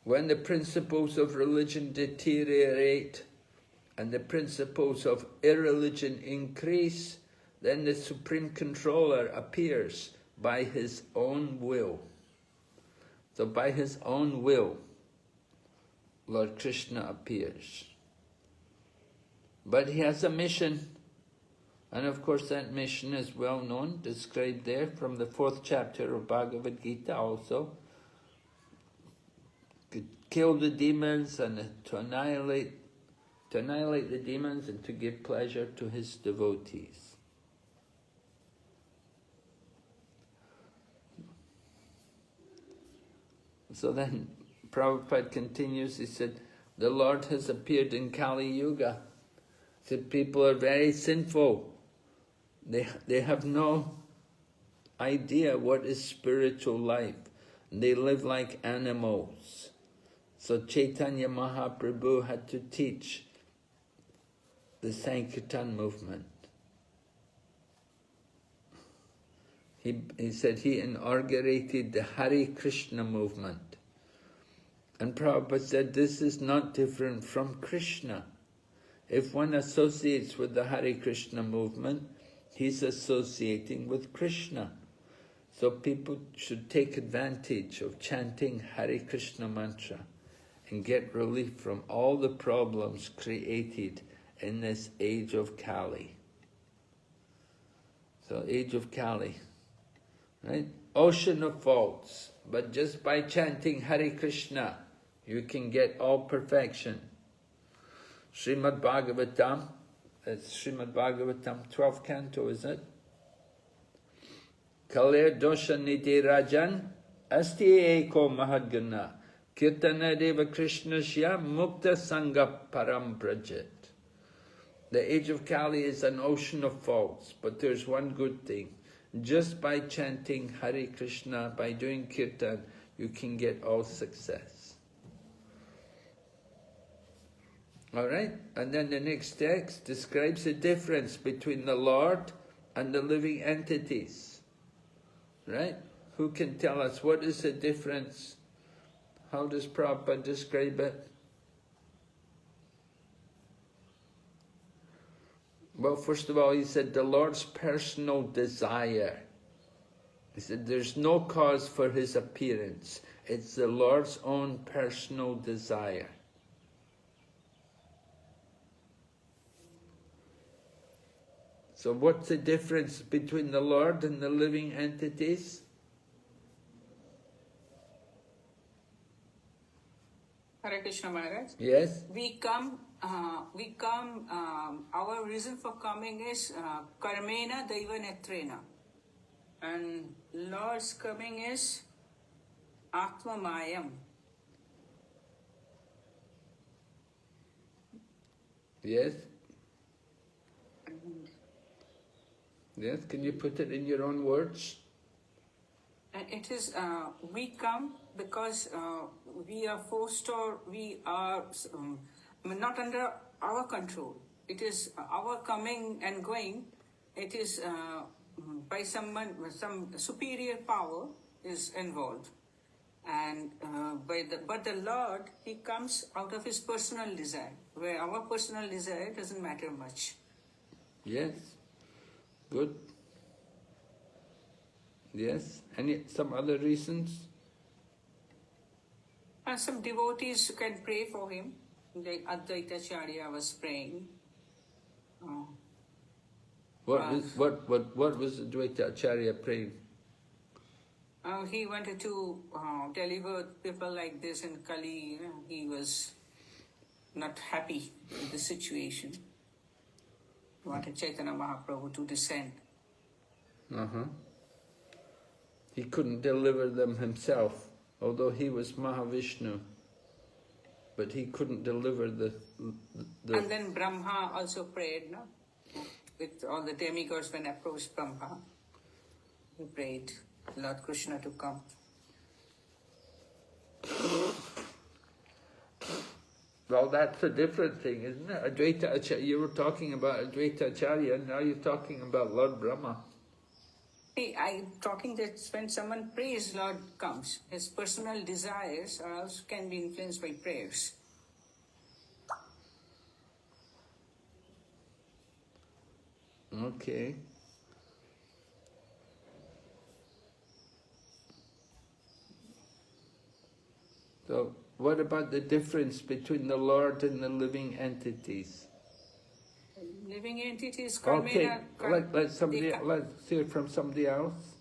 When the principles of religion deteriorate and the principles of irreligion increase, then the Supreme Controller appears by his own will. So by his own will, Lord Krishna appears. But he has a mission, and of course that mission is well known, described there from the 4th chapter of Bhagavad Gita also. To kill the demons and to annihilate the demons and to give pleasure to his devotees. So then Prabhupada continues, he said, the Lord has appeared in Kali Yuga. He said, people are very sinful. They have no idea what is spiritual life. They live like animals. So Chaitanya Mahaprabhu had to teach the Sankirtan movement. He said he inaugurated the Hare Krishna movement. And Prabhupada said this is not different from Krishna. If one associates with the Hare Krishna movement, he's associating with Krishna. So people should take advantage of chanting Hare Krishna mantra and get relief from all the problems created in this age of Kali. So age of Kali, right? Ocean of faults, but just by chanting Hare Krishna, you can get all perfection. Srimad Bhagavatam, that's Srimad Bhagavatam, 12th canto, is it? Kalir dosha niti rajan, asti eko mahadgana, kirtana deva krishnasya mukta sangha param prajet. The age of Kali is an ocean of faults, but there's one good thing. Just by chanting Hare Krishna, by doing kirtan, you can get all success. Alright, and then the next text describes the difference between the Lord and the living entities. Right? Who can tell us what is the difference? How does Prabhupada describe it? Well, first of all, he said the Lord's personal desire. He said there's no cause for his appearance. It's the Lord's own personal desire. So what's the difference between the Lord and the living entities? Hare Krishna Maharaj. Yes? We come, our reason for coming is karmena daiva netrena. And Lord's coming is atma mayam. Yes? Yes, can you put it in your own words? And it is, we come because we are forced or we are not under our control. It is our coming and going. It is by someone, some superior power is involved. And but the Lord, He comes out of His personal desire, where our personal desire doesn't matter much. Yes, good. Yes, some other reasons? And some devotees can pray for him, like Advaita Acharya was praying. What was Advaita Acharya praying? He wanted to deliver people like this in Kali. He was not happy with the situation. He wanted Chaitanya Mahaprabhu to descend. He couldn't deliver them himself, although he was Mahavishnu. But he couldn't deliver the... And then Brahma also prayed, no? With all the demigods when approached Brahma. He prayed Lord Krishna to come. Well, that's a different thing, isn't it? Advaita Acharya, you were talking about Advaita Acharya, now you're talking about Lord Brahma. I'm talking that when someone prays, Lord comes. His personal desires also can be influenced by prayers. Okay. So, what about the difference between the Lord and the living entities? Living entities. Okay, let's hear from somebody else.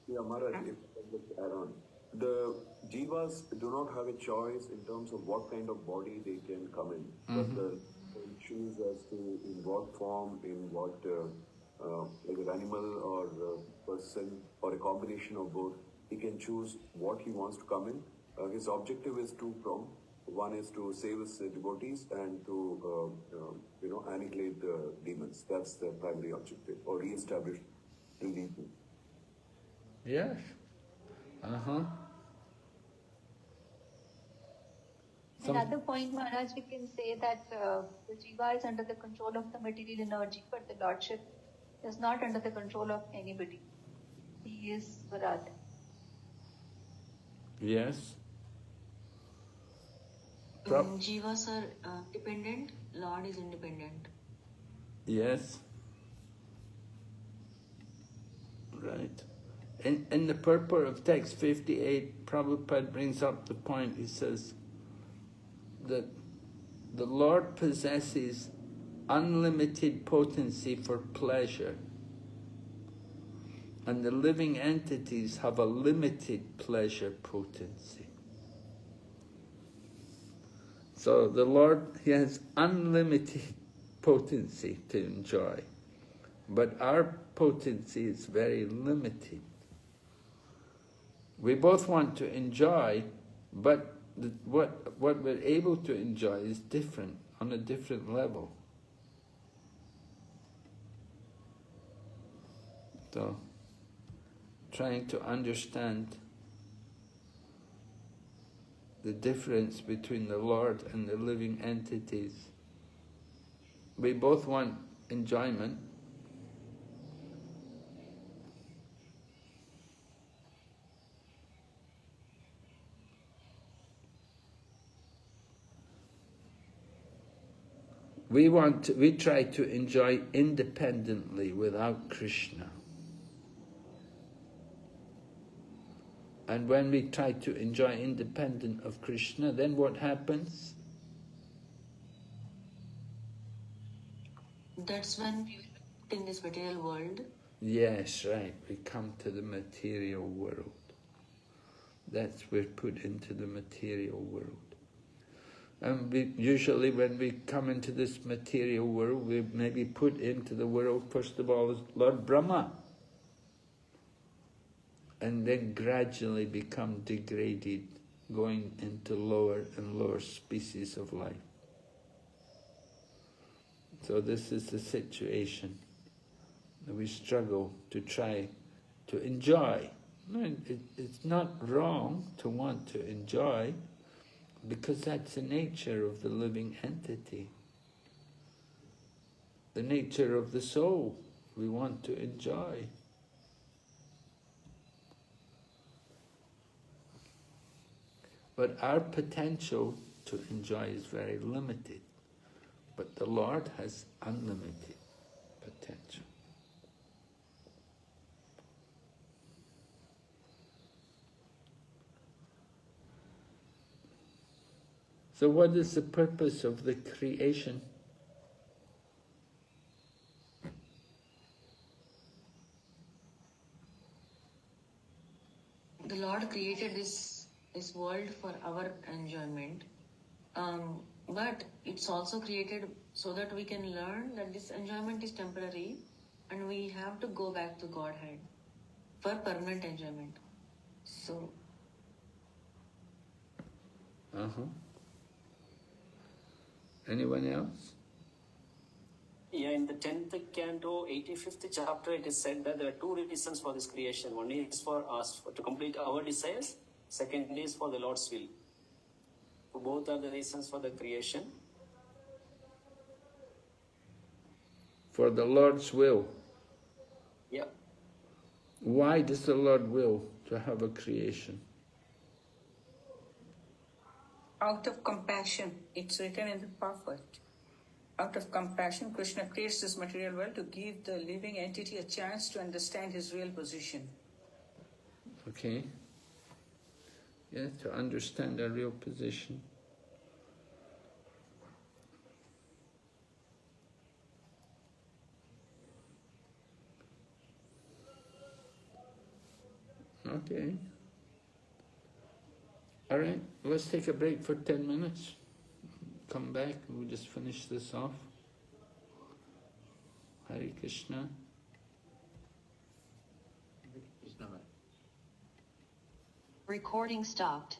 Yeah, Maharaj, if I can just add on. The jivas do not have a choice in terms of what kind of body they can come in. But they choose as to in what form, in what, either animal or person or a combination of both. He can choose what he wants to come in. His objective is two-pronged. One is to save his devotees and to, annihilate the demons. That's the primary objective, or re-establish religion. Yes. Another point, Maharaj, we can say that the jiva is under the control of the material energy, but the Lordship is not under the control of anybody. He is Virat. Yes. Jivas are dependent, Lord is independent. Yes. Right. In the purport of text 58, Prabhupada brings up the point, he says that the Lord possesses unlimited potency for pleasure, and the living entities have a limited pleasure potency. So the Lord, He has unlimited potency to enjoy, but our potency is very limited. We both want to enjoy, but what we're able to enjoy is different, on a different level. So, trying to understand the difference between the Lord and the living entities. We both want enjoyment. We try to enjoy independently without Krishna. And when we try to enjoy independent of Krishna, then what happens? That's when we are in this material world. Yes, right. We come to the material world. We're put into the material world. And usually when we come into this material world, we may be put into the world, first of all, as Lord Brahma. And then gradually become degraded, going into lower and lower species of life. So this is the situation. We struggle to try to enjoy No, it's not wrong to want to enjoy, because that's the nature of the living entity. The nature of the soul, we want to enjoy. But our potential to enjoy is very limited. But the Lord has unlimited potential. So what is the purpose of the creation? The Lord created this world for our enjoyment, but it's also created so that we can learn that this enjoyment is temporary, and we have to go back to Godhead for permanent enjoyment. So. Anyone else? Yeah, in the 10th Canto, 85th chapter, it is said that there are two reasons for this creation. One is for us to complete our desires. Second is for the Lord's will. So both are the reasons for the creation. For the Lord's will. Yeah. Why does the Lord will to have a creation? Out of compassion, it's written in the Prophet. Out of compassion, Krishna creates this material world to give the living entity a chance to understand his real position. Okay. Yeah, to understand our real position. Okay. All right, let's take a break for 10 minutes. Come back, we'll just finish this off. Hare Krishna. Recording stopped.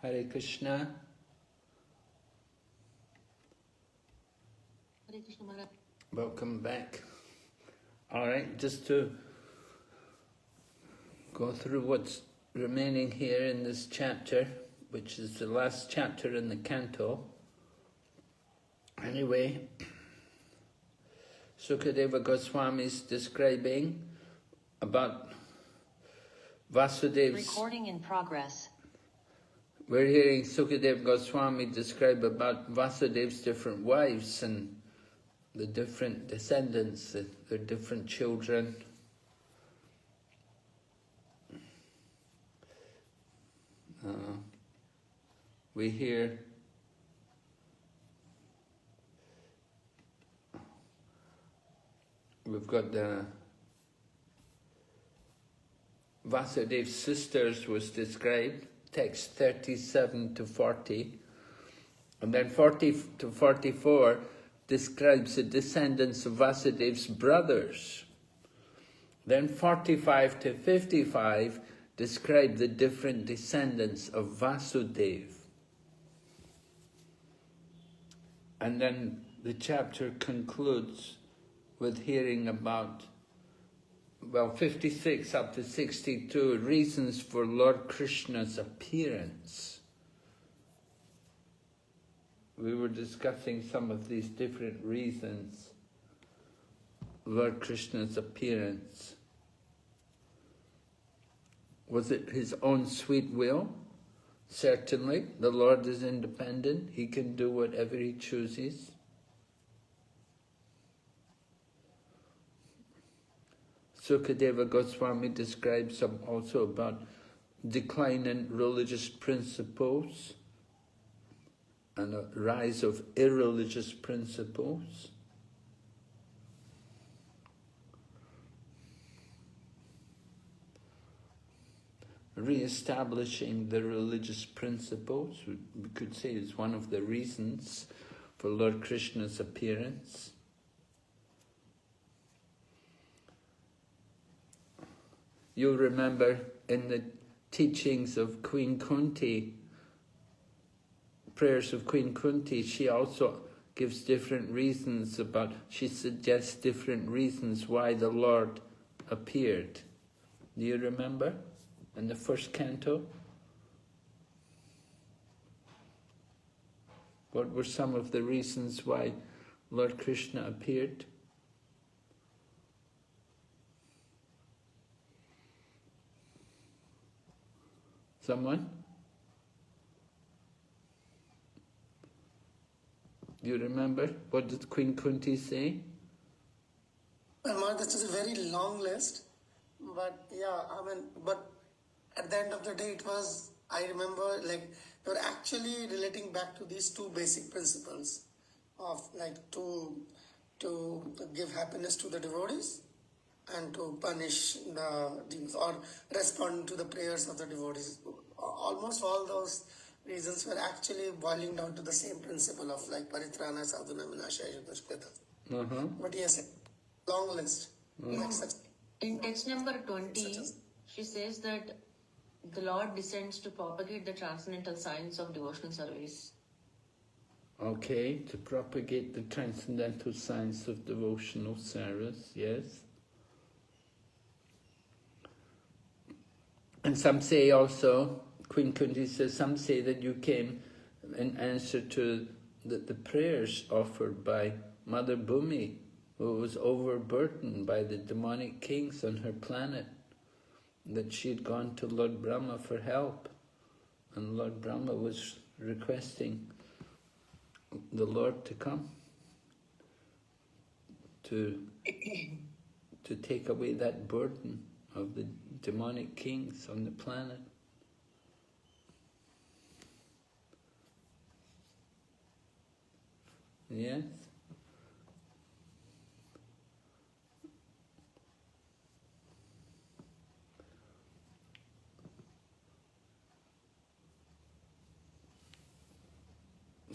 Hare Krishna. Hare Krishna Maharaj. Welcome back. All right, just to go through what's remaining here in this chapter, which is the last chapter in the Canto. Anyway, Sukadeva Goswami is describing about Vasudev's... Recording in progress. We're hearing Sukadeva Goswami describe about Vasudev's different wives and the different descendants, their different children. We hear we've got the Vasudev's sisters was described, text 37 to 40, and then 40 to 44 describes the descendants of Vasudev's brothers. Then 45 to 55 describe the different descendants of Vasudeva. And then the chapter concludes with hearing about, 56 up to 62 reasons for Lord Krishna's appearance. We were discussing some of these different reasons. Lord Krishna's appearance. Was it his own sweet will? Certainly, the Lord is independent. He can do whatever he chooses. Sukadeva Goswami describes also about decline in religious principles and a rise of irreligious principles. Re-establishing the religious principles, we could say, is one of the reasons for Lord Krishna's appearance. You'll remember in the teachings of Queen Kunti, prayers of Queen Kunti, she also gives different reasons she suggests different reasons why the Lord appeared. Do you remember? In the first canto? What were some of the reasons why Lord Krishna appeared? Someone? Do you remember? What did Queen Kunti say? Well, this is a very long list, but yeah, but at the end of the day, I remember, you're actually relating back to these two basic principles of, to give happiness to the devotees and to punish the demons or respond to the prayers of the devotees. Almost all those reasons were actually boiling down to the same principle of paritrana, sadhana, vinashaya, yudhashketa. But yes, long list. In text number 20, she says that the Lord descends to propagate the transcendental science of devotional service. Okay, to propagate the transcendental science of devotional service, yes. And some say also, Queen Kunti says, some say that you came in answer to the prayers offered by Mother Bhumi, who was overburdened by the demonic kings on her planet, that she had gone to Lord Brahma for help, and Lord Brahma was requesting the Lord to come to take away that burden of the demonic kings on the planet. Yes?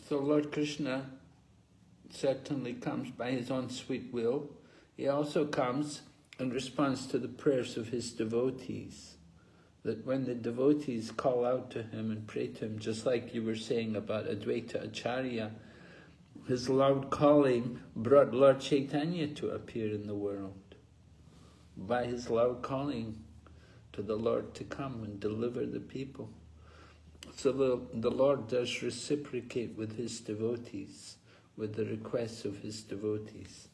So Lord Krishna certainly comes by his own sweet will. He also comes in response to the prayers of his devotees. that when the devotees call out to him and pray to him, just like you were saying about Advaita Acharya, his loud calling brought Lord Chaitanya to appear in the world. By his loud calling to the Lord to come and deliver the people. So the Lord does reciprocate with his devotees, with the requests of his devotees.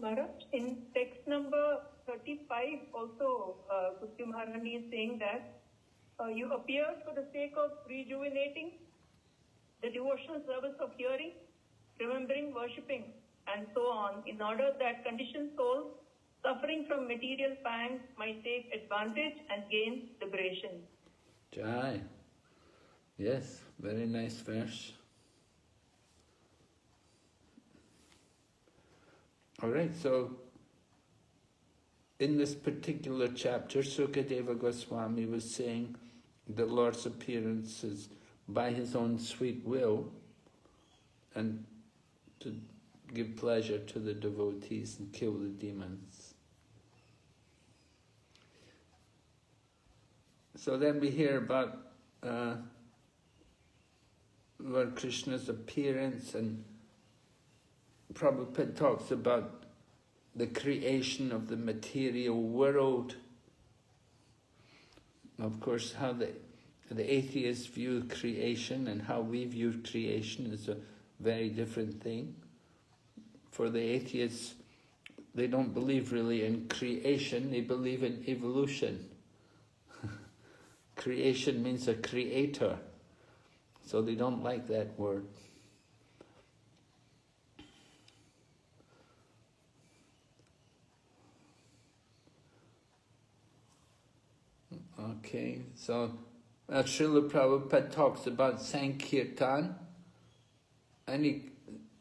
Maharaj, in text number 35 also, Kunti Maharani is saying that you appeared for the sake of rejuvenating the devotional service of hearing, remembering, worshipping, and so on, in order that conditioned souls suffering from material pangs might take advantage and gain liberation. Jai. Yes, very nice verse. All right, so in this particular chapter, Sukadeva Goswami was saying the Lord's appearances by his own sweet will and to give pleasure to the devotees and kill the demons. So then we hear about Lord Krishna's appearance, and Prabhupada talks about the creation of the material world. Of course, how the atheists view creation and how we view creation is a very different thing. For the atheists, they don't believe really in creation, they believe in evolution. Creation means a creator, so they don't like that word. Okay, so Srila Prabhupada talks about Sankirtan. Do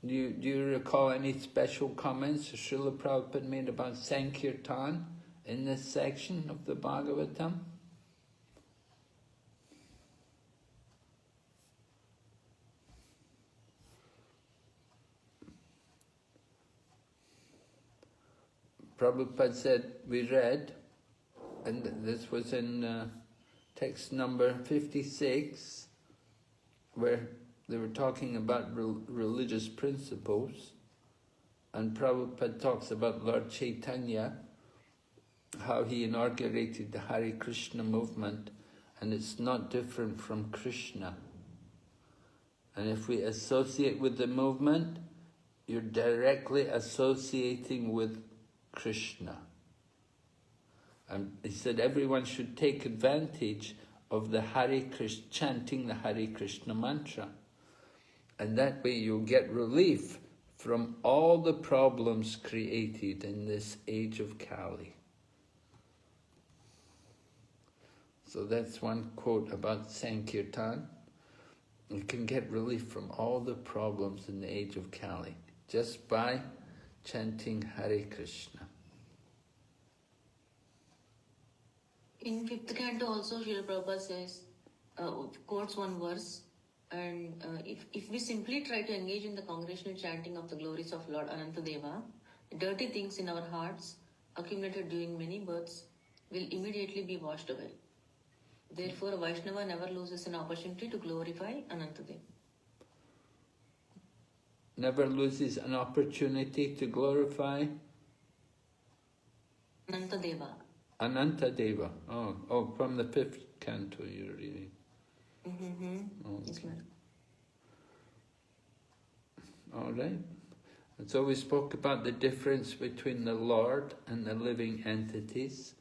you recall any special comments Srila Prabhupada made about Sankirtan in this section of the Bhagavatam? Prabhupada said, we read, and this was in text number 56, where they were talking about religious principles, and Prabhupada talks about Lord Chaitanya, how he inaugurated the Hare Krishna movement, and it's not different from Krishna. And if we associate with the movement, you're directly associating with Krishna. And he said everyone should take advantage of the Hare Krishna, chanting the Hare Krishna mantra. And that way you'll get relief from all the problems created in this age of Kali. So that's one quote about Sankirtan. You can get relief from all the problems in the age of Kali just by chanting Hare Krishna. In 5th Canto also, Srila Prabhupada says, quotes one verse, and if we simply try to engage in the congregational chanting of the glories of Lord Anantadeva, dirty things in our hearts, accumulated during many births, will immediately be washed away. Therefore, a Vaishnava never loses an opportunity to glorify Anantadeva. Never loses an opportunity to glorify Anantadeva. Anantadeva. Oh, from the 5th canto you're reading. Mm-hmm. Okay. Yes, ma'am. All right. And so we spoke about the difference between the Lord and the living entities.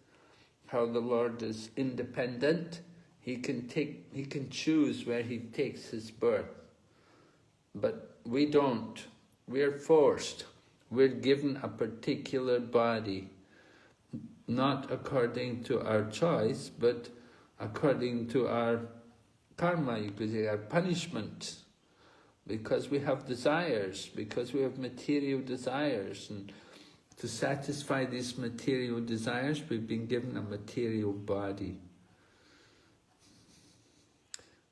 How the Lord is independent. He can choose where he takes his birth. But we don't. We're forced. We're given a particular body. Not according to our choice, but according to our karma, you could say, our punishment. Because we have desires, because we have material desires. And to satisfy these material desires, we've been given a material body.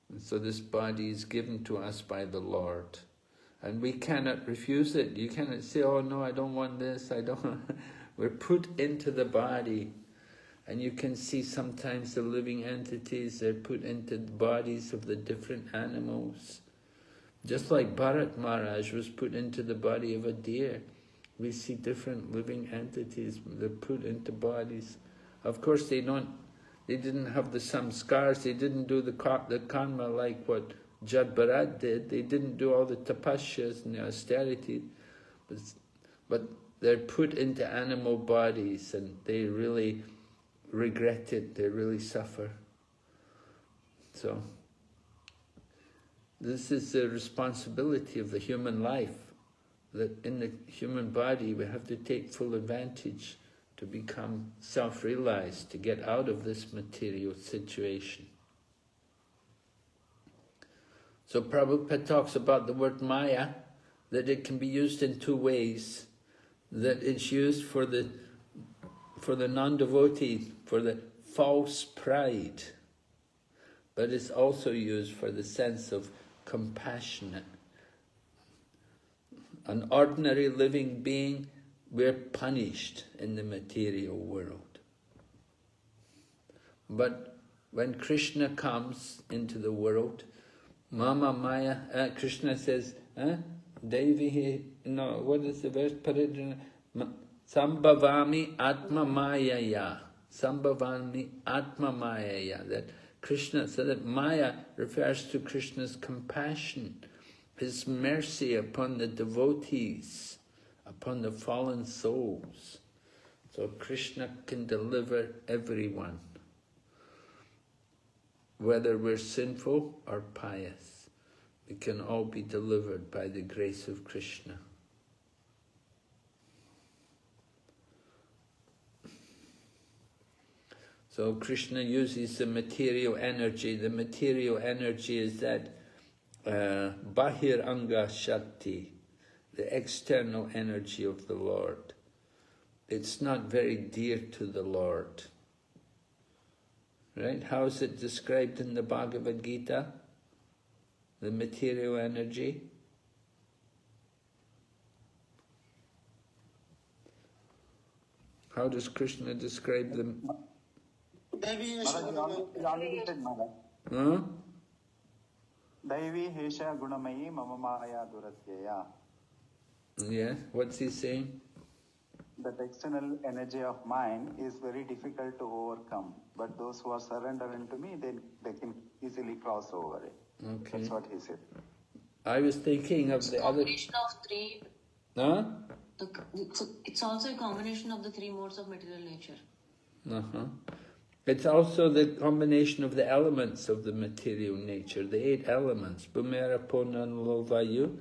And so this body is given to us by the Lord. And we cannot refuse it. You cannot say, oh no, I don't want this, I don't. We're put into the body. And you can see sometimes the living entities, they're put into the bodies of the different animals. Just like Bharat Maharaj was put into the body of a deer. We see different living entities, they're put into bodies. Of course they didn't have the samskars, they didn't do the karma like what Jad Bharat did. They didn't do all the tapasyas and the austerity, but they're put into animal bodies and they really regret it, they really suffer. So, this is the responsibility of the human life, that in the human body we have to take full advantage to become self-realized, to get out of this material situation. So Prabhupada talks about the word Maya, that it can be used in two ways. That it's used for the non-devotee, for the false pride, but it's also used for the sense of compassionate. An ordinary living being, we're punished in the material world. But when Krishna comes into the world, Mama Maya, Krishna says, Devi, no, what is the verse? Sambhavami Atma Mayaya. Sambhavami Atma Mayaya. That Krishna, so that Maya refers to Krishna's compassion, his mercy upon the devotees, upon the fallen souls. So Krishna can deliver everyone, whether we're sinful or pious. We can all be delivered by the grace of Krishna. So Krishna uses the material energy. The material energy is that Bahir Anga Shakti, the external energy of the Lord. It's not very dear to the Lord. Right? How is it described in the Bhagavad Gita? The material energy? How does Krishna describe them? Daivi Hesha Gunamayi Mama Maya Durasya. Yeah, what's he saying? That external energy of mine is very difficult to overcome. But those who are surrendered to me, they can easily cross over it. Okay. That's what he said. I was thinking of the other... Combination of three... Huh? It's also a combination of the three modes of material nature. Uh-huh. It's also the combination of the elements of the material nature, the 8 elements. Bhumera Ponan Lovayu,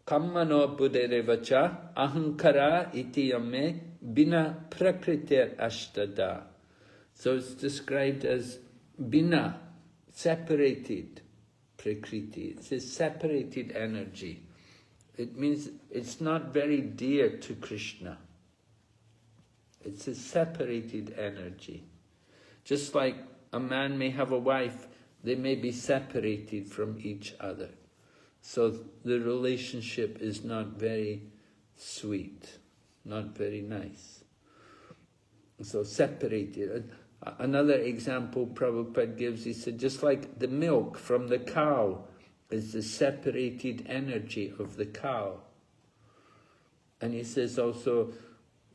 Kammano Buddharevacha, Ahankara iti yame, Bina Prakriter Ashtada. So it's described as Bina, separated Prakriti. It's a separated energy. It means it's not very dear to Krishna. It's a separated energy. Just like a man may have a wife, they may be separated from each other. So the relationship is not very sweet, not very nice. So separated. Another example Prabhupada gives, he said, just like the milk from the cow is the separated energy of the cow. And he says also,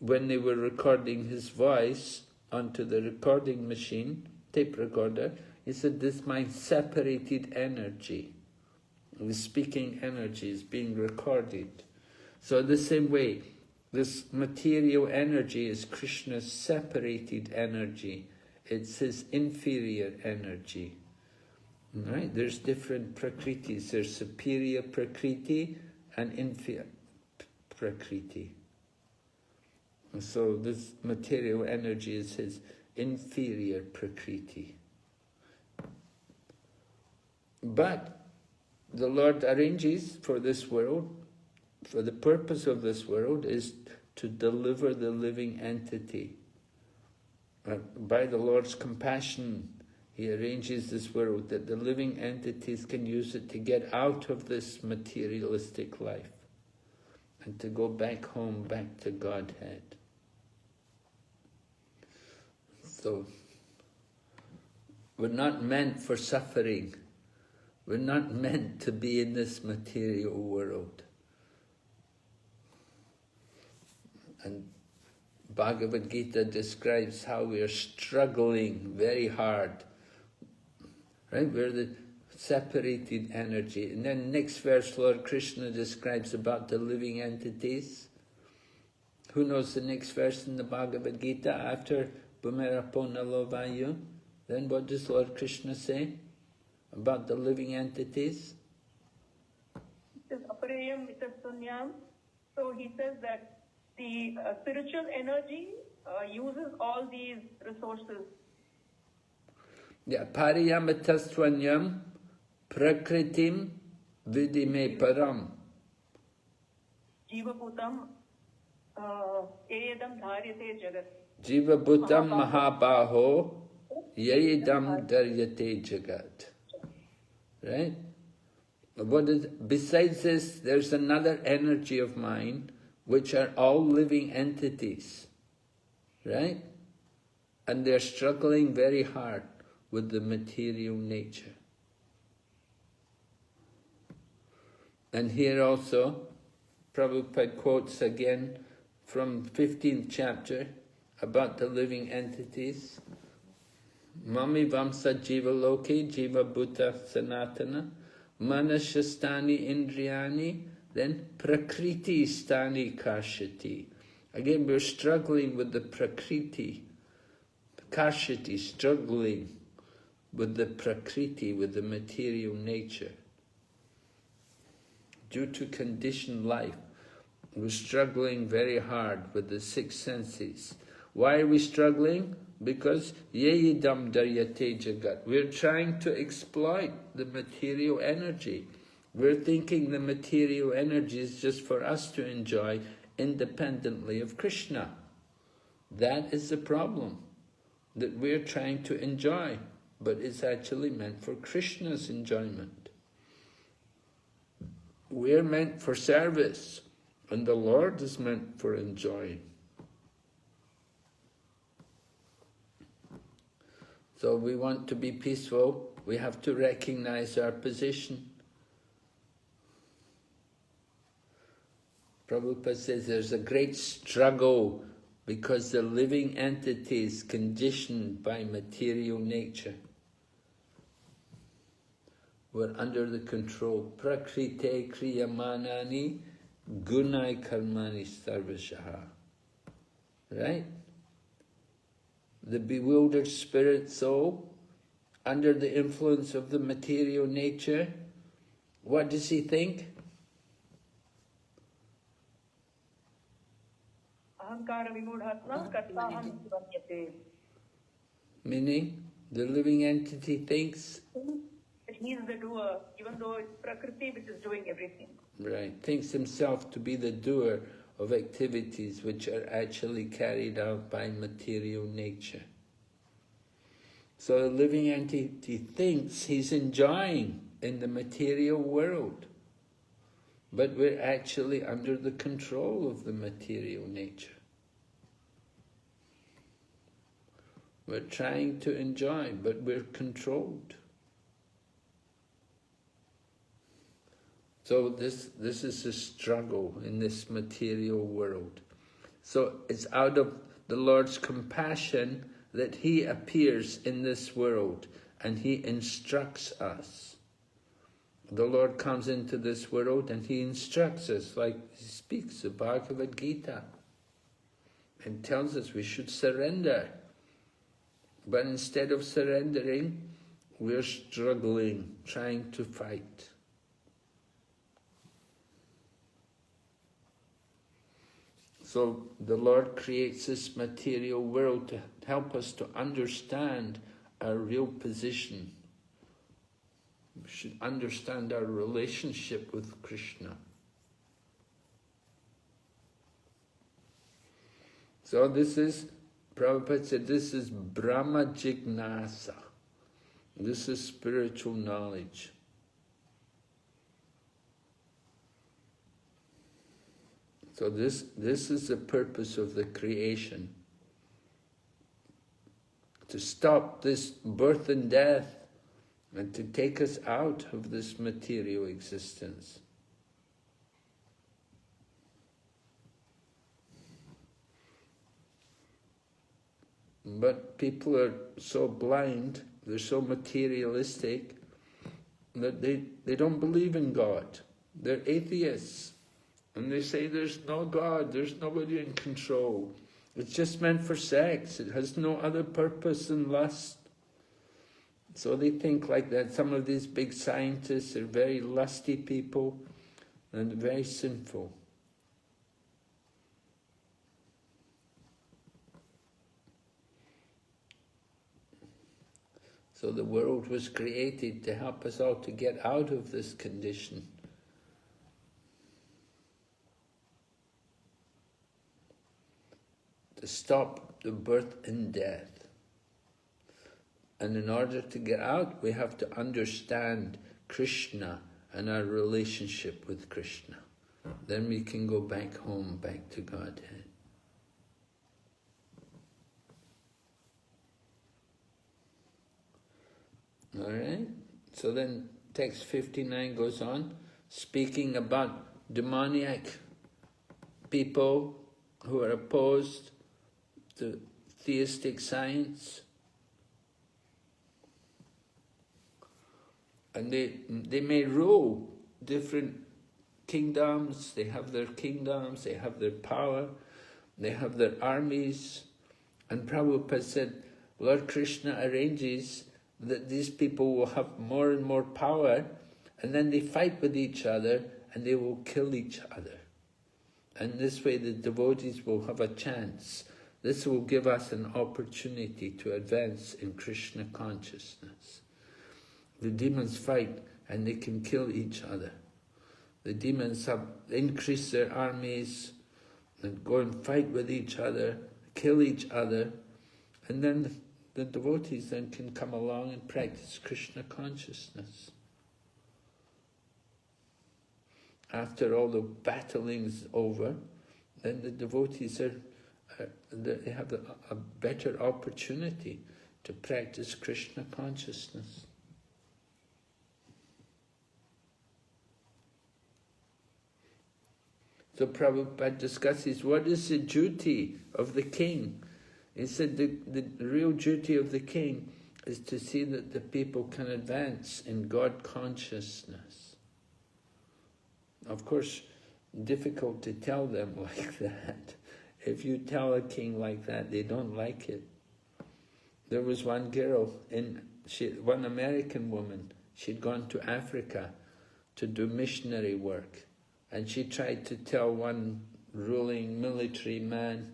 when they were recording his voice onto the recording machine, tape recorder, he said, this is my separated energy. The speaking energy is being recorded. So the same way, this material energy is Krishna's separated energy. It's his inferior energy. Right? There's different prakritis. There's superior prakriti and inferior prakriti. And so this material energy is his inferior prakriti. But the Lord arranges for this world, for the purpose of this world is to deliver the living entity. By the Lord's compassion, He arranges this world that the living entities can use it to get out of this materialistic life and to go back home, back to Godhead. So, we're not meant for suffering. We're not meant to be in this material world. And Bhagavad Gita describes how we are struggling very hard. Right? We're the separated energy. And then next verse, Lord Krishna describes about the living entities. Who knows the next verse in the Bhagavad Gita after Bhumirapona Lovayu? Then what does Lord Krishna say about the living entities? It is Aparayam Vitasunyam. So he says that the spiritual energy uses all these resources. Yeah, pariyamatastvanyam prakritim vidime param. Jiva Bhutam Eyadam Dharyate Jagat. Jiva Bhutam Mahabaho Yayidam Daryate Jagat. Right? Besides this, there's another energy of mind, which are all living entities. Right? And they're struggling very hard with the material nature. And here also, Prabhupada quotes again from 15th chapter about the living entities. Mami Vamsa Jiva Loke Jiva Bhuta Sanatana Manashastani Indriyani, then Prakriti Stani Karshati. Again, we're struggling with the Prakriti, Karshati, struggling with the Prakriti, with the material nature. Due to conditioned life, we're struggling very hard with the six senses. Why are we struggling? Because yeyidam daryate jagat. We're trying to exploit the material energy. We're thinking the material energy is just for us to enjoy independently of Krishna. That is the problem, that we're trying to enjoy, but it's actually meant for Krishna's enjoyment. We're meant for service, and the Lord is meant for enjoying. So we want to be peaceful, we have to recognize our position. Prabhupada says there's a great struggle because the living entity is conditioned by material nature. We're under the control. Prakrite kriyamanani gunai karmani sarvashaha. Right? The bewildered spirit soul, under the influence of the material nature, what does he think? Meaning, the living entity thinks that he is the doer, even though it's Prakriti which is doing everything. Right, thinks himself to be the doer of activities which are actually carried out by material nature. So the living entity thinks he's enjoying in the material world, but we're actually under the control of the material nature. We're trying to enjoy, but we're controlled. So this is a struggle in this material world. So it's out of the Lord's compassion that He appears in this world and He instructs us. The Lord comes into this world and He instructs us, like He speaks the Bhagavad Gita and tells us we should surrender. But instead of surrendering, we're struggling, trying to fight. So the Lord creates this material world to help us to understand our real position. We should understand our relationship with Krishna. So this is, Prabhupada said, this is Brahma Jignasa. This is spiritual knowledge. So this is the purpose of the creation. To stop this birth and death and to take us out of this material existence. But people are so blind, they're so materialistic, that they don't believe in God. They're atheists. And they say there's no God, there's nobody in control. It's just meant for sex. It has no other purpose than lust. So they think like that. Some of these big scientists are very lusty people and very sinful. So the world was created to help us all to get out of this condition. To stop the birth and death. And in order to get out, we have to understand Krishna and our relationship with Krishna. Then we can go back home, back to Godhead. All right? So then text 59 goes on, speaking about demoniac people who are opposed to theistic science. And they may rule different kingdoms, they have their kingdoms, they have their power, they have their armies. And Prabhupada said, Lord Krishna arranges that these people will have more and more power, and then they fight with each other, and they will kill each other. And this way the devotees will have a chance. This will give us an opportunity to advance in Krishna consciousness. The demons fight and they can kill each other. The demons have increased their armies and go and fight with each other, kill each other, and then the devotees then can come along and practice Krishna consciousness. After all the battling's over, then the devotees they have a better opportunity to practice Krishna consciousness. So Prabhupada discusses what is the duty of the king. He said the real duty of the king is to see that the people can advance in God consciousness. Of course, difficult to tell them like that. If you tell a king like that, they don't like it. There was one girl, one American woman, she'd gone to Africa to do missionary work. And she tried to tell one ruling military man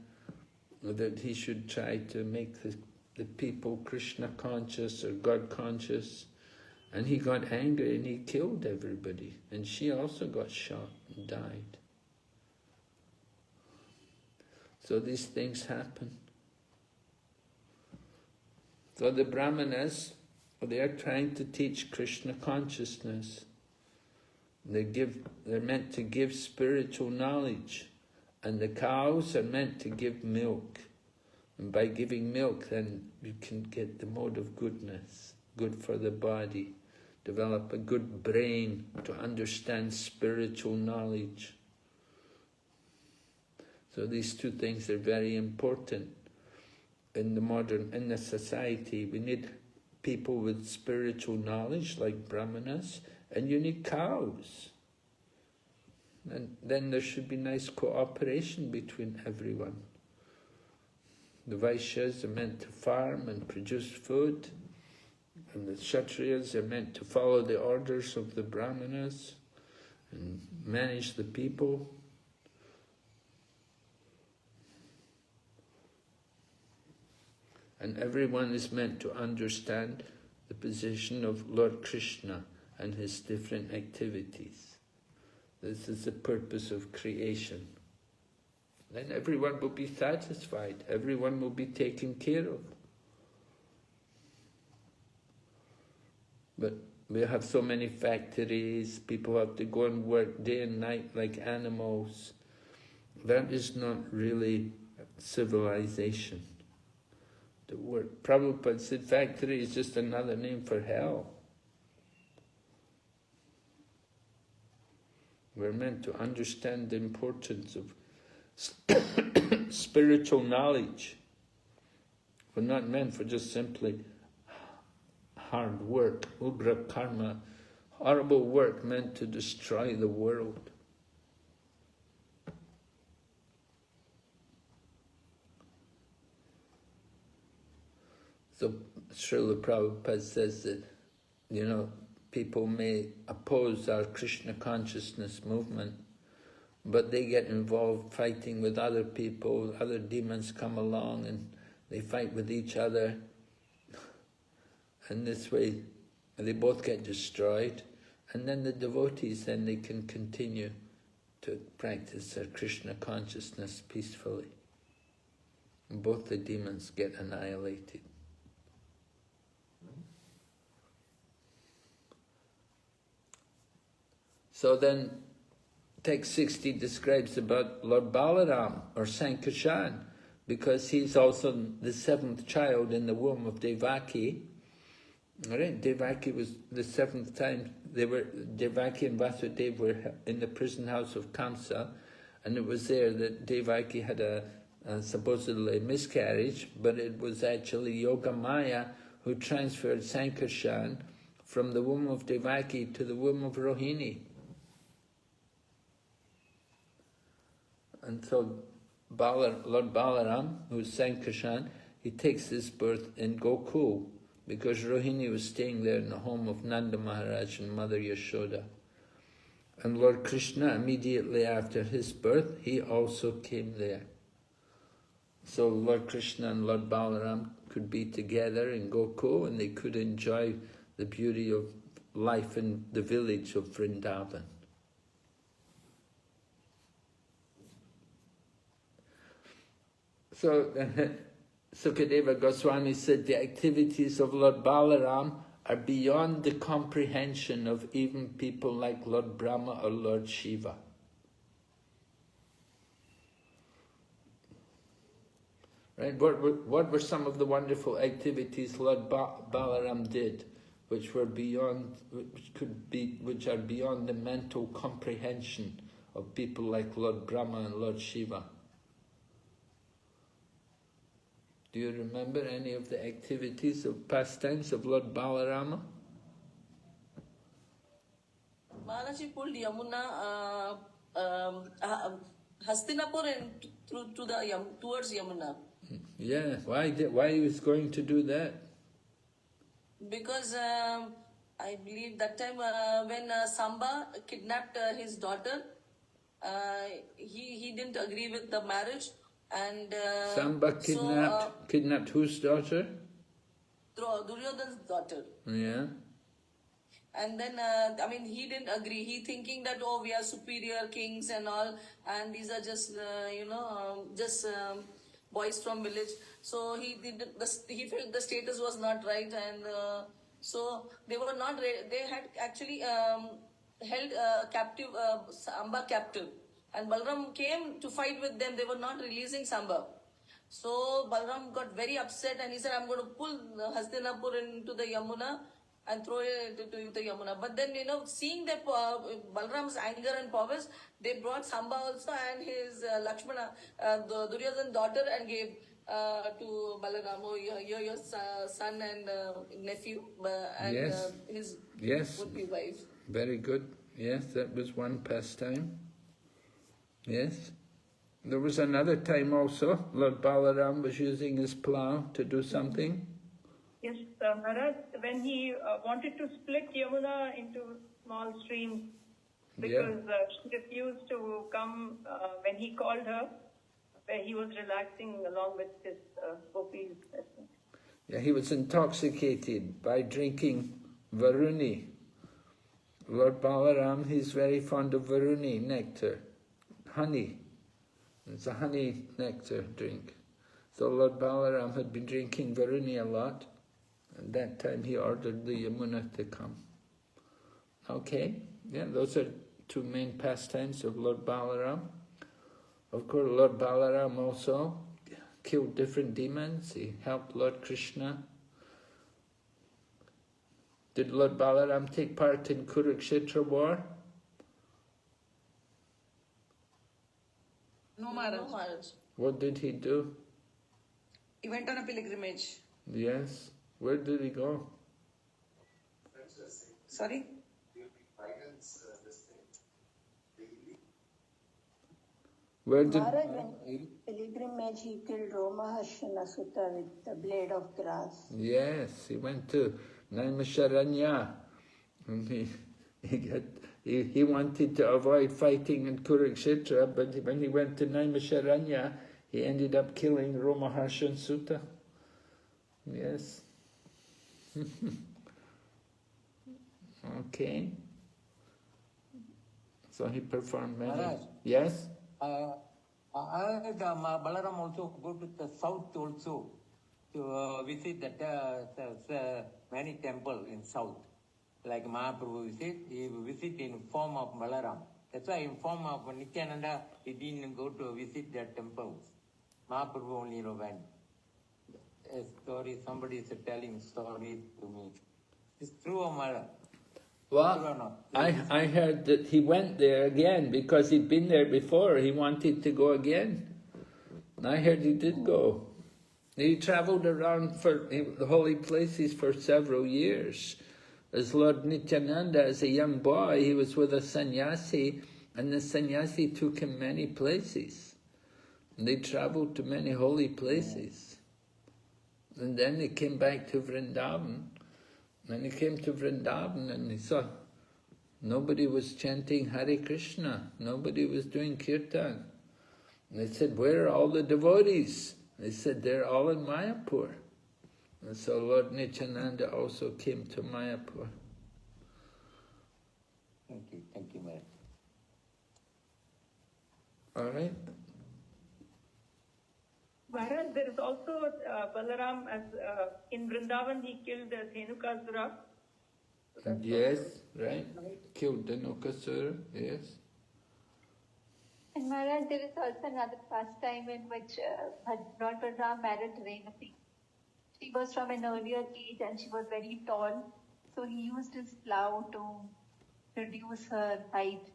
that he should try to make the people Krishna conscious or God conscious. And he got angry and he killed everybody. And she also got shot and died. So these things happen. So the Brahmanas, they are trying to teach Krishna consciousness. They're meant to give spiritual knowledge, and the cows are meant to give milk. And by giving milk, then you can get the mode of goodness, good for the body, develop a good brain to understand spiritual knowledge. So these two things are very important in the society. We need people with spiritual knowledge, like Brahmanas, and you need cows. And then there should be nice cooperation between everyone. The Vaishyas are meant to farm and produce food, and the Kshatriyas are meant to follow the orders of the Brahmanas and manage the people. And everyone is meant to understand the position of Lord Krishna and his different activities. This is the purpose of creation. Then everyone will be satisfied. Everyone will be taken care of. But we have so many factories, people have to go and work day and night like animals. That is not really civilization. The word Prabhupada said factory is just another name for hell. We're meant to understand the importance of spiritual knowledge. We're not meant for just simply hard work, ugra karma, horrible work meant to destroy the world. So Srila Prabhupada says that, people may oppose our Krishna consciousness movement, but they get involved fighting with other people, other demons come along and they fight with each other. And this way, they both get destroyed. And then the devotees, then they can continue to practice their Krishna consciousness peacefully. And both the demons get annihilated. So then, text 60 describes about Lord Balaram, or Sankarshan, because he's also the seventh child in the womb of Devaki. Right? Devaki was the seventh time Devaki and Vasudeva were in the prison house of Kamsa, and it was there that Devaki had a supposedly miscarriage, but it was actually Yogamaya who transferred Sankarshan from the womb of Devaki to the womb of Rohini. And so Lord Balaram, who is Sankarshan, he takes his birth in Gokul, because Rohini was staying there in the home of Nanda Maharaj and Mother Yashoda. And Lord Krishna, immediately after his birth, he also came there. So Lord Krishna and Lord Balaram could be together in Gokul, and they could enjoy the beauty of life in the village of Vrindavan. So Sukadeva Goswami said the activities of Lord Balaram are beyond the comprehension of even people like Lord Brahma or Lord Shiva. Right? What were some of the wonderful activities Lord Balaram did, which are beyond the mental comprehension of people like Lord Brahma and Lord Shiva? Do you remember any of the activities of pastimes of Lord Balarama? Balaji pulled Yamuna, Hastinapur and towards Yamuna. Yeah, why he was going to do that? Because I believe that time when Samba kidnapped his daughter, he didn't agree with the marriage. And Samba kidnapped whose daughter? Duryodhana's daughter. Yeah. And then, he didn't agree. He thinking that, we are superior kings and all, and these are just, boys from village. So he felt the status was not right, and so they were not ready. They had actually held captive Samba captive. And Balaram came to fight with them. They were not releasing Samba. So Balaram got very upset and he said, I'm going to pull Hastinapur into the Yamuna and throw it into the Yamuna. But then, seeing that Balaram's anger and powers, they brought Samba also and his Lakshmana, Duryodhana's daughter, and gave to Balaram, you're your son and nephew, and yes. His would-be wife. Very good. Yes, that was one pastime. Yes. There was another time also, Lord Balaram was using his plough to do something. Yes, Maharaj, when he wanted to split Yamuna into small streams, because she refused to come when he called her, where he was relaxing along with his gopis. Yeah, he was intoxicated by drinking Varuni. Lord Balaram, he's very fond of Varuni nectar. Honey. It's a honey nectar drink. So Lord Balaram had been drinking Varuni a lot, At that time he ordered the Yamuna to come. Okay, yeah, those are two main pastimes of Lord Balaram. Of course, Lord Balaram also killed different demons. He helped Lord Krishna. Did Lord Balaram take part in Kurukshetra war? No, Maharaj. No, Maharaj. What did he do? He went on a pilgrimage. Yes. Where did he go? Sorry? Where did... Maharaj, when pilgrimage, he killed Romaharshana Sutta with the blade of grass. Yes, he went to Naimisharanya. And he wanted to avoid fighting in Kurukshetra, but when he went to Naimisharanya, he ended up killing Romaharshana Sutta. Yes. Okay. So he performed many. Maharaj. Yes? I heard Balaram also go to the south also to visit that many temple in south. Like Mahaprabhu visit, he visit in form of Balaram. That's why in form of Nityananda, he didn't go to visit their temples. Mahaprabhu only went. A story, somebody is telling story to me. It's true or Maharaj? Well, I heard that he went there again because he'd been there before. He wanted to go again. I heard he did go. He travelled around for the holy places for several years. As Lord Nityananda, as a young boy, he was with a sannyasi, and the sannyasi took him many places. And they travelled to many holy places. And then they came back to Vrindavan. And he came to Vrindavan and he saw nobody was chanting Hare Krishna, nobody was doing kirtan. And they said, where are all the devotees? They said, they're all in Mayapur. And so Lord Nityananda also came to Mayapur. Thank you, Maharaj. All right. Maharaj, there is also Balaram, as in Vrindavan he killed Dhenukasura. Yes, right. Killed Dhenukasura, yes. And Maharaj, there is also another pastime in which Lord Balaram married Revati. She was from an earlier age and she was very tall. So he used his plow to reduce her height.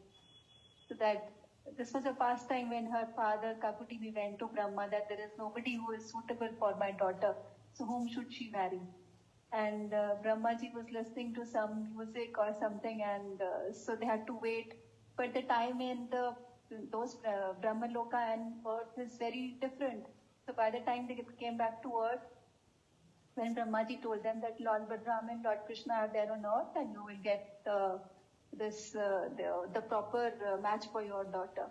So that this was a pastime when her father Kakutivi went to Brahma that there is nobody who is suitable for my daughter. So whom should she marry? And Brahmaji was listening to some music or something, and so they had to wait. But the time in those Brahmaloka and earth is very different. So by the time they came back to earth, when Brahmaji told them that Lord Balaram and Lord Krishna are there on earth and you will get the proper match for your daughter.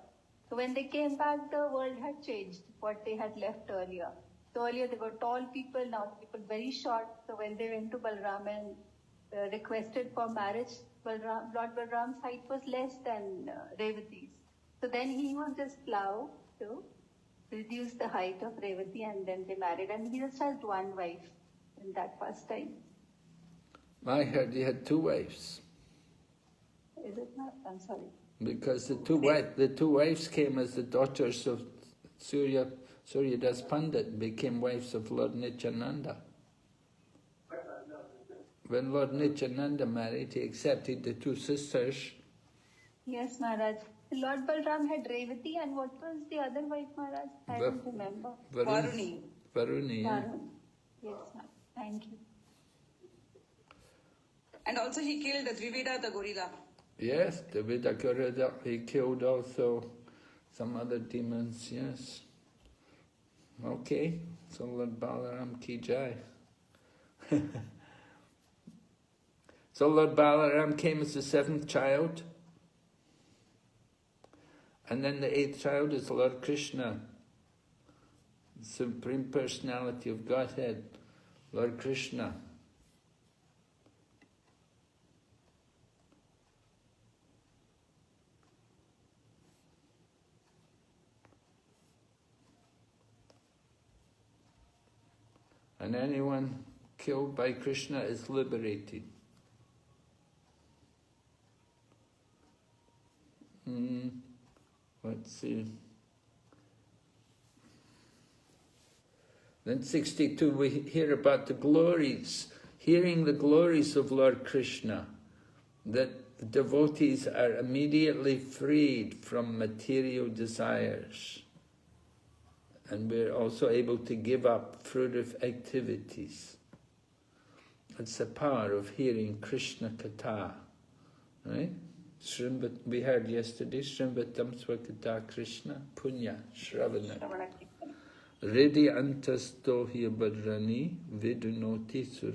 So when they came back, the world had changed, what they had left earlier. So earlier they were tall people, now the people very short. So when they went to Balaram and requested for marriage, Lord Balaram's height was less than Revati's. So then he used his plow to reduce the height of Revati, and then they married. And he just had one wife in that first time. I heard he had two wives. Is it not? I'm sorry. Because the two wives came as the daughters of Suryadas Pandit, became wives of Lord Nityananda. When Lord Nityananda married, he accepted the two sisters. Yes, Maharaj. Lord Balaram had Revati, and what was the other wife, Maharaj? I don't remember. Varuni. Varuni, yeah. Varuni. Yes, Maharaj. Thank you. And also he killed Dvivida the gorilla. Yes, the Vidagurada, he killed also some other demons, yes. Okay, so Lord Balaram ki jai. So Lord Balaram came as the seventh child, and then the eighth child is Lord Krishna, the Supreme Personality of Godhead, Lord Krishna. And anyone killed by Krishna is liberated. Let's see. Then 62, we hear about the glories, hearing the glories of Lord Krishna, that the devotees are immediately freed from material desires. And we're also able to give up fruitive activities. It's the power of hearing Krishna Katha, right? We heard yesterday, Shrimvatam Swakata Krishna Punya Shravana. Redi Antastohya Badrani Vidunoti Sur.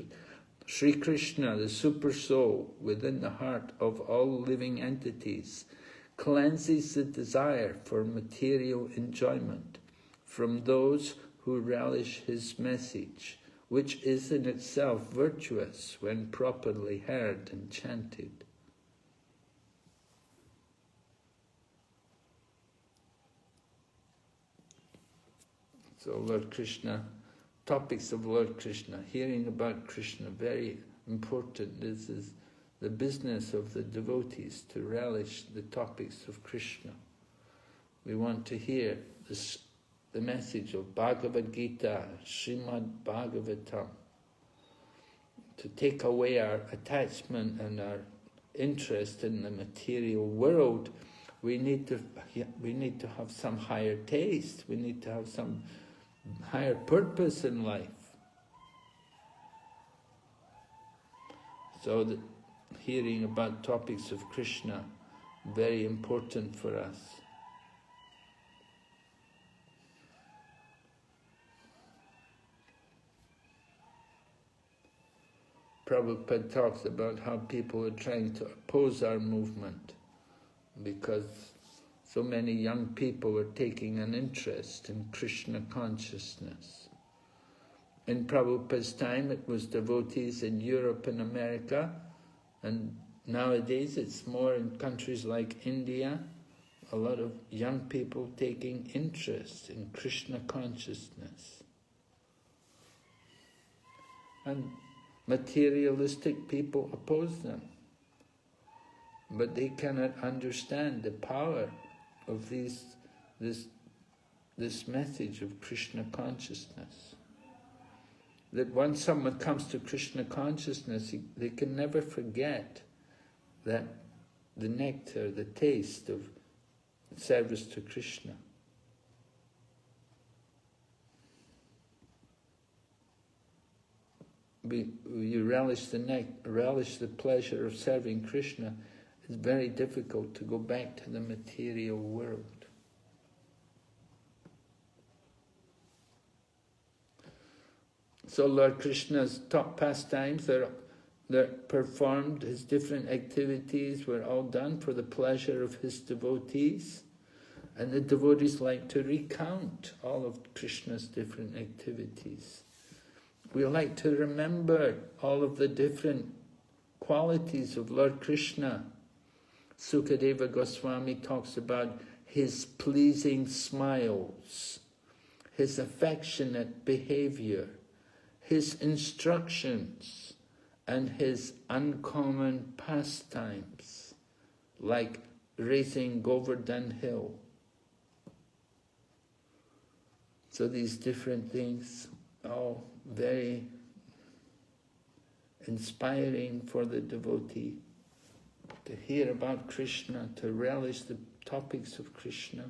Sri Krishna, the super soul within the heart of all living entities, cleanses the desire for material enjoyment from those who relish his message, which is in itself virtuous when properly heard and chanted. So Lord Krishna, topics of Lord Krishna, hearing about Krishna, very important. This is the business of the devotees, to relish the topics of Krishna. We want to hear this, the message of Bhagavad Gita, Srimad Bhagavatam, to take away our attachment and our interest in the material world. We need to have some higher taste. We need to have some higher purpose in life. So the hearing about topics of Krishna, very important for us. Prabhupada talks about how people are trying to oppose our movement because so many young people are taking an interest in Krishna consciousness. In Prabhupada's time, it was devotees in Europe and America, and nowadays it's more in countries like India, a lot of young people taking interest in Krishna consciousness. And materialistic people oppose them, but they cannot understand the power of this message of Krishna consciousness. That once someone comes to Krishna consciousness, they can never forget that the nectar, the taste of service to Krishna. You relish the pleasure of serving Krishna. It's very difficult to go back to the material world. So Lord Krishna's top pastimes, they're performed, his different activities were all done for the pleasure of his devotees. And the devotees like to recount all of Krishna's different activities. We like to remember all of the different qualities of Lord Krishna. Sukadeva Goswami talks about his pleasing smiles, his affectionate behavior, his instructions, and his uncommon pastimes, like raising Govardhan Hill. So these different things, all very inspiring for the devotee to hear about Krishna, to relish the topics of Krishna.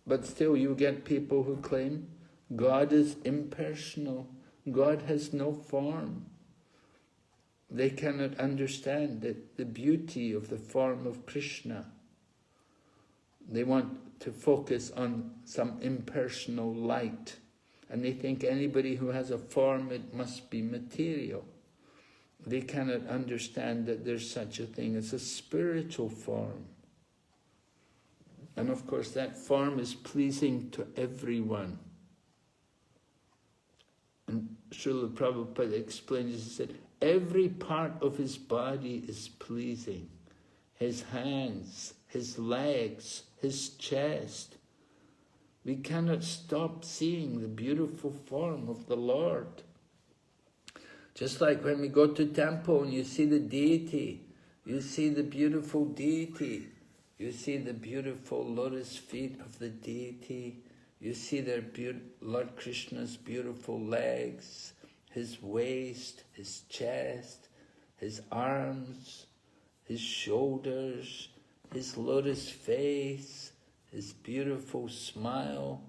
But still you get people who claim God is impersonal, God has no form. They cannot understand the beauty of the form of Krishna. They want to focus on some impersonal light. And they think anybody who has a form, it must be material. They cannot understand that there's such a thing as a spiritual form. And of course that form is pleasing to everyone. And Srila Prabhupada explains, he said, every part of his body is pleasing. His hands, his legs, his chest. We cannot stop seeing the beautiful form of the Lord. Just like when we go to temple and you see the deity, you see the beautiful deity, you see the beautiful lotus feet of the deity, you see their Lord Krishna's beautiful legs, his waist, his chest, his arms, his shoulders, his lotus face, his beautiful smile.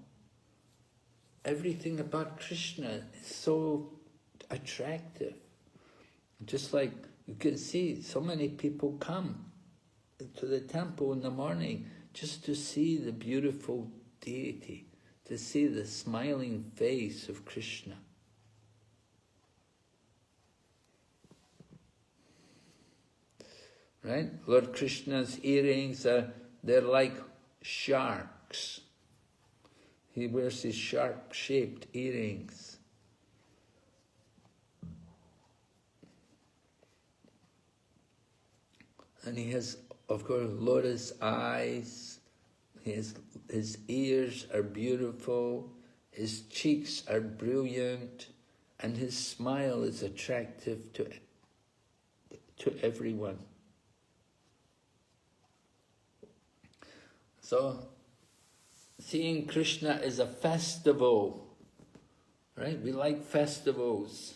Everything about Krishna is so attractive. Just like you can see, so many people come to the temple in the morning just to see the beautiful deity, to see the smiling face of Krishna. Right? Lord Krishna's earrings they're like sharks. He wears his shark-shaped earrings. And he has, of course, lotus eyes. His ears are beautiful. His cheeks are brilliant. And his smile is attractive to everyone. So, seeing Krishna is a festival, right? We like festivals.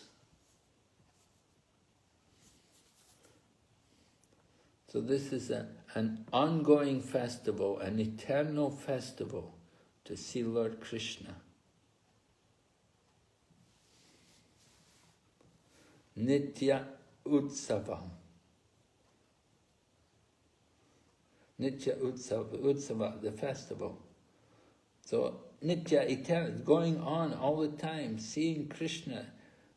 So this is an ongoing festival, an eternal festival to see Lord Krishna. Nitya Utsava. Nitya Utsava, the festival. So Nitya, eternal, going on all the time, seeing Krishna.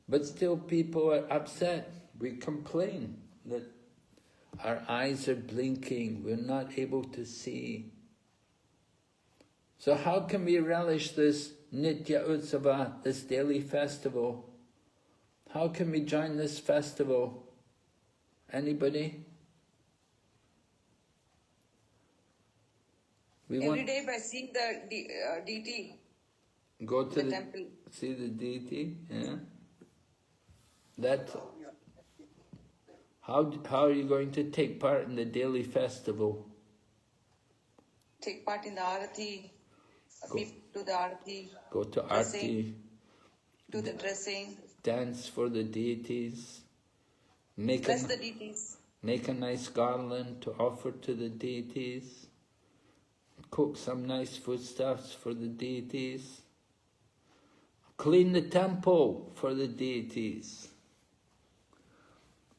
But still people are upset. We complain that our eyes are blinking, we're not able to see. So how can we relish this Nitya Utsava, this daily festival? How can we join this festival? Anybody? Every day by seeing the deity. Go to the temple. See the deity, yeah? That. How are you going to take part in the daily festival? Take part in the arati, do the arati. Go to dressing, arati. Do the dressing. Dance for the deities. Bless the deities. Make a nice garland to offer to the deities. Cook some nice foodstuffs for the deities. Clean the temple for the deities.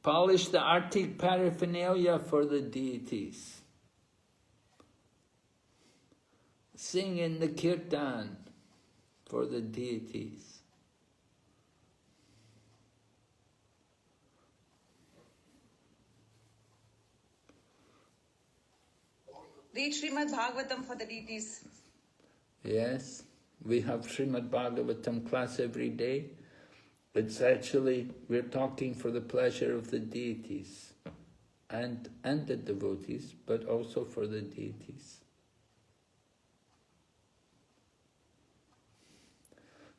Polish the artic paraphernalia for the deities. Sing in the kirtan for the deities. Read Srimad Bhagavatam for the deities. Yes, we have Srimad Bhagavatam class every day. It's actually, we're talking for the pleasure of the deities and the devotees, but also for the deities.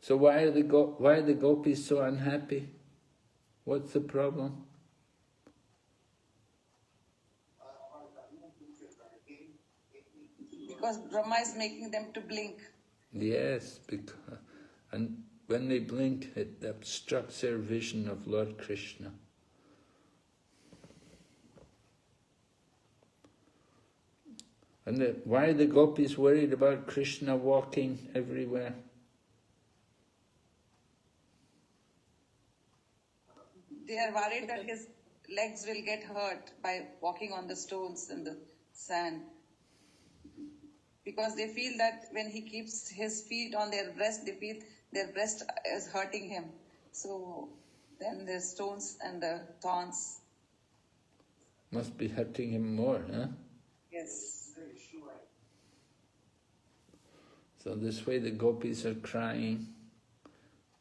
So why are the gopis so unhappy? What's the problem? Because Brahma is making them to blink. Yes, and when they blink, it obstructs their vision of Lord Krishna. And why are the gopis worried about Krishna walking everywhere? They are worried that his legs will get hurt by walking on the stones and the sand. Because they feel that when he keeps his feet on their breast, they feel their breast is hurting him. So then the stones and the thorns. Must be hurting him more, huh? Yes. So this way the gopis are crying.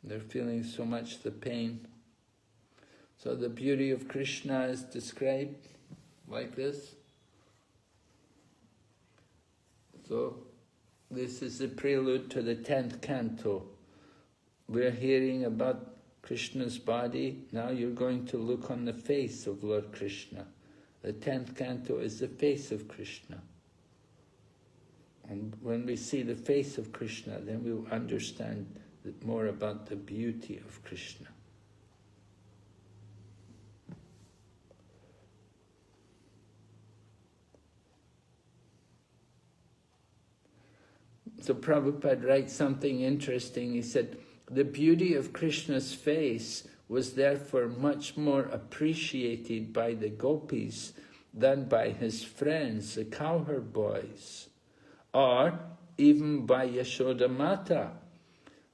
They're feeling so much the pain. So the beauty of Krishna is described like this. So This is the prelude to the 10th canto. We're hearing about Krishna's body. Now you're going to look on the face of Lord Krishna. The 10th canto is the face of Krishna. And when we see the face of Krishna, then we'll understand more about the beauty of Krishna. So Prabhupada writes something interesting. He said, the beauty of Krishna's face was therefore much more appreciated by the gopis than by his friends, the cowherd boys, or even by Yashoda Mata,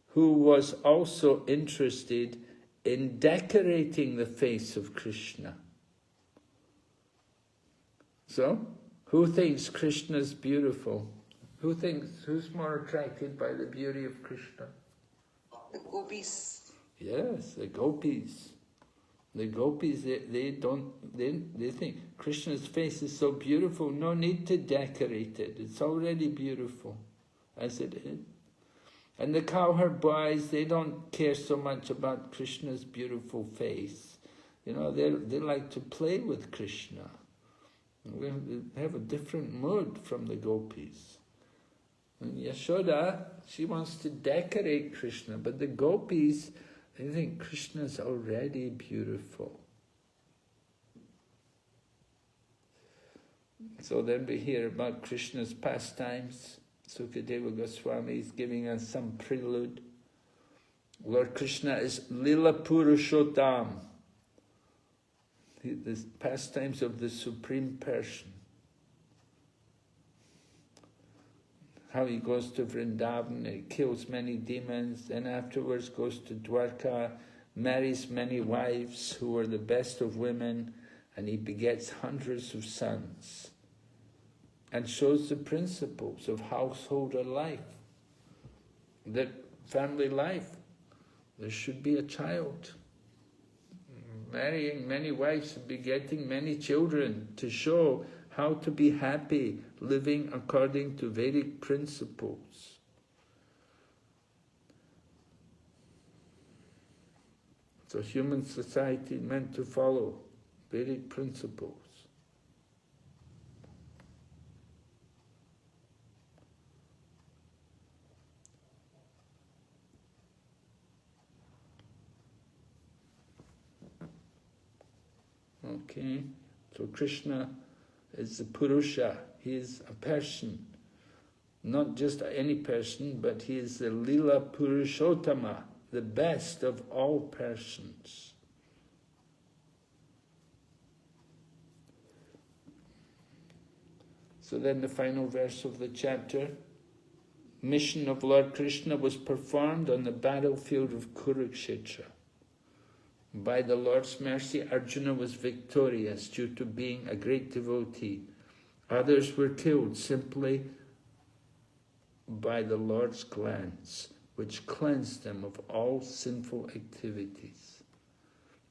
who was also interested in decorating the face of Krishna. So, who thinks Krishna's beautiful? Who's more attracted by the beauty of Krishna? The gopis. Yes, the gopis. The gopis, they think Krishna's face is so beautiful, no need to decorate it. It's already beautiful as it is. And the cowherd boys, they don't care so much about Krishna's beautiful face. You know, they like to play with Krishna. They have a different mood from the gopis. And Yashoda, she wants to decorate Krishna, but the gopis, they think Krishna's already beautiful. So then we hear about Krishna's pastimes. Sukadeva Goswami is giving us some prelude. Lord Krishna is Lila Purushottam, the pastimes of the Supreme Person. How he goes to Vrindavan, he kills many demons, then afterwards goes to Dwarka, marries many wives who are the best of women, and he begets hundreds of sons, and shows the principles of householder life, that family life, there should be a child. Marrying many wives and begetting many children to show how to be happy, living according to Vedic principles. So human society meant to follow Vedic principles. Okay, so Krishna is the Purusha, he is a person, not just any person, but he is the Lila Purushottama, the best of all persons. So then the final verse of the chapter, mission of Lord Krishna was performed on the battlefield of Kurukshetra. By the Lord's mercy, Arjuna was victorious due to being a great devotee. Others were killed simply by the Lord's glance, which cleansed them of all sinful activities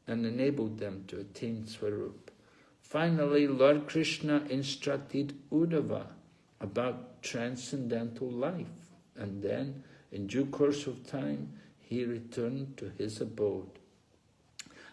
and enabled them to attain Swarup. Finally, Lord Krishna instructed Uddhava about transcendental life, and then, in due course of time, he returned to his abode.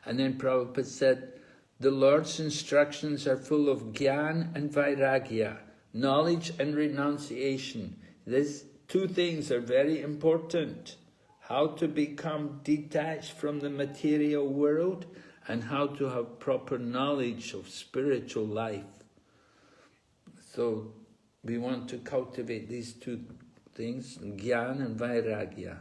And then Prabhupada said, the Lord's instructions are full of jnana and vairagya, knowledge and renunciation. These two things are very important. How to become detached from the material world and how to have proper knowledge of spiritual life. So we want to cultivate these two things, jnana and vairagya.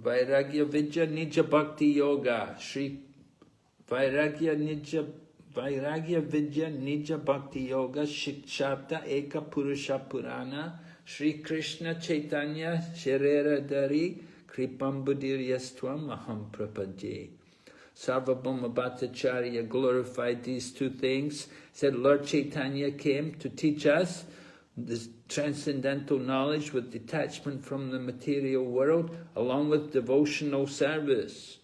Vairagya Vidya Nija Bhakti Yoga, Shri Vairagya Vidya Nija Bhakti Yoga, Shikshabda Eka Purusha Purana, Shri Krishna Chaitanya Sharira Dari, Kripambudiryastvam Maham Prapadye. Sarvabhauma Bhattacharya glorified these two things, said Lord Chaitanya came to teach us this transcendental knowledge with detachment from the material world, along with devotional service.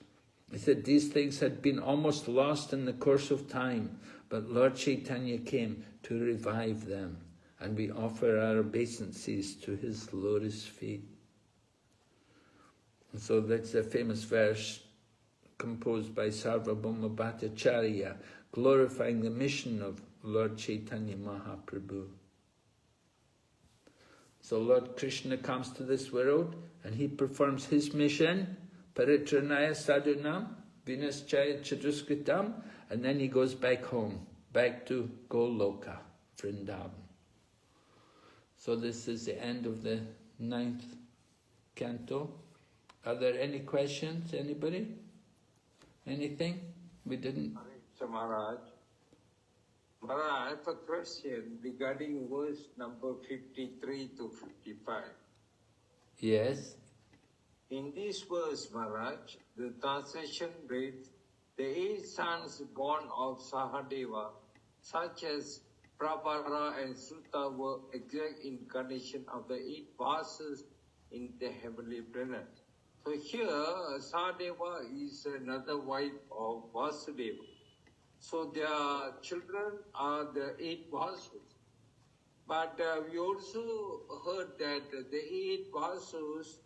He said these things had been almost lost in the course of time, but Lord Chaitanya came to to revive them, and we offer our obeisances to his lotus feet. And so that's a famous verse composed by Sarvabhauma Bhattacharya, glorifying the mission of Lord Chaitanya Mahaprabhu. So Lord Krishna comes to this world and he performs his mission, Paritranaya Sadhunam, Vinaschaya Chaduskritam, and then he goes back home, back to Goloka, Vrindavan. So this is the end of the 9th canto. Are there any questions, anybody? Anything? We didn't... So Maharaj, I have a question regarding verse number 53 to 55. Yes. In this verse, Maharaj, the translation reads, the 8 sons born of Sahadeva, such as Prabhara and Sutta, were exact incarnation of the 8 vases in the heavenly planet. So here, Sahadeva is another wife of Vasudeva. So their children are the 8 vasus. But we also heard that the 8 vasus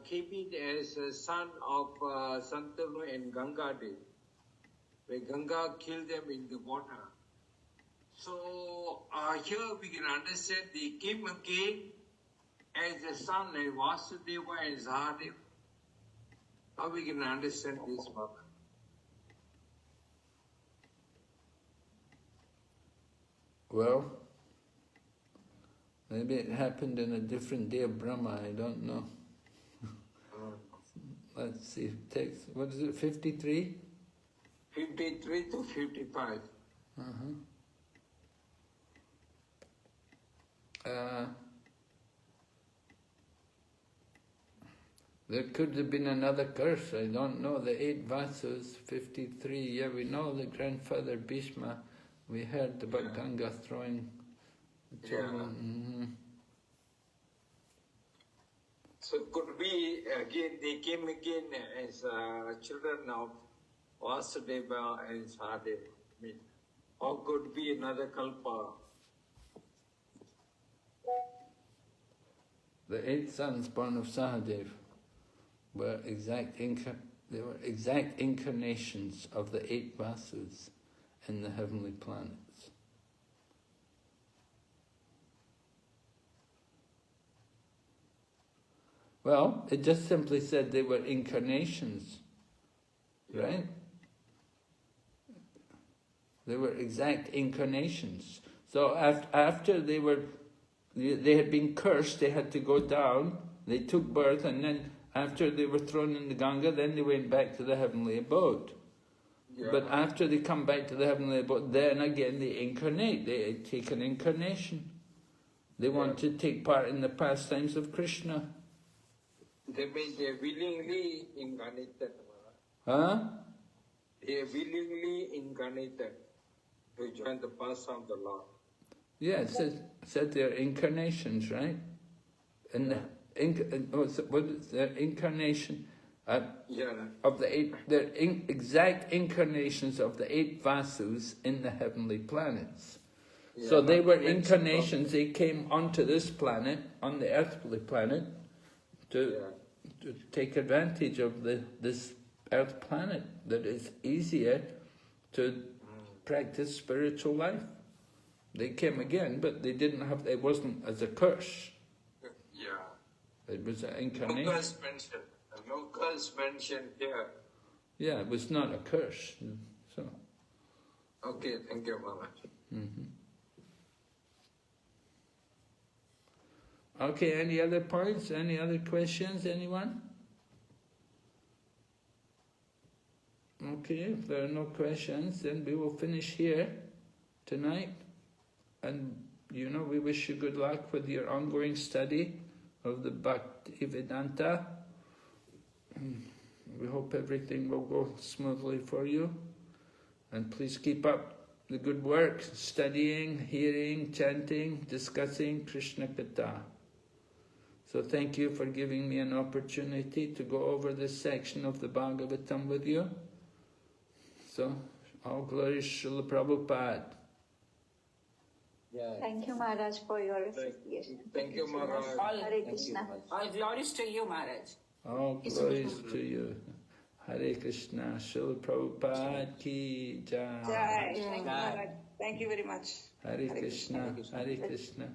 came in as a son of Santanu and Ganga Devi, where Ganga killed them in the water. So here we can understand they came again as a son of Vasudeva and Sahadeva. How we can understand this, Baba? Well, maybe it happened in a different day of Brahma, I don't know. Let's see, text, what is it, 53? 53 to 55. There could have been another curse, I don't know. The 8 vasus, 53, yeah, we know the grandfather Bhishma. We heard about Ganga throwing the children. So could be again, they came again as children of Vasudeva and Sahadeva. Or could be another Kalpa. The 8 sons born of Sahadeva were exact incarnations of the 8 vasus in the heavenly planets. Well, it just simply said they were incarnations, right? They were exact incarnations. So after they had been cursed, they had to go down, they took birth, and then after they were thrown in the Ganga, then they went back to the heavenly abode. Yeah. But after they come back to the heavenly abode, then again they incarnate, they take an incarnation. They want to take part in the pastimes of Krishna. They mean they willingly incarnated. Huh? They willingly incarnated to join the pastime of the Lord. Yeah, it said they're incarnations, right? And what is their incarnation of the 8? They're exact incarnations of the 8 vasus in the heavenly planets. Yeah, so they were incarnations. They came onto this planet, on the earthly planet, to take advantage of this earth planet that is easier to practice spiritual life. They came again, but they didn't have. It wasn't as a curse. Yeah. It was an incarnation. No curse mentioned here. Yeah, it was not a curse. So. Okay, thank you very much. Okay, any other points? Any other questions? Anyone? Okay, if there are no questions, then we will finish here tonight. And, we wish you good luck with your ongoing study of the Bhakti Vedanta. We hope everything will go smoothly for you. And please keep up the good work, studying, hearing, chanting, discussing Krishna Katha. So thank you for giving me an opportunity to go over this section of the Bhagavatam with you. So, all glory Srila Prabhupada. Thank you, Maharaj, for your association. Thank you, Maharaj. Hare Krishna. All glories to you, Maharaj. All glories to you. Hare Krishna. Srila Prabhupada ki jai. Jai. Thank you, Maharaj. Thank you very much. Hare Krishna. Hare Krishna.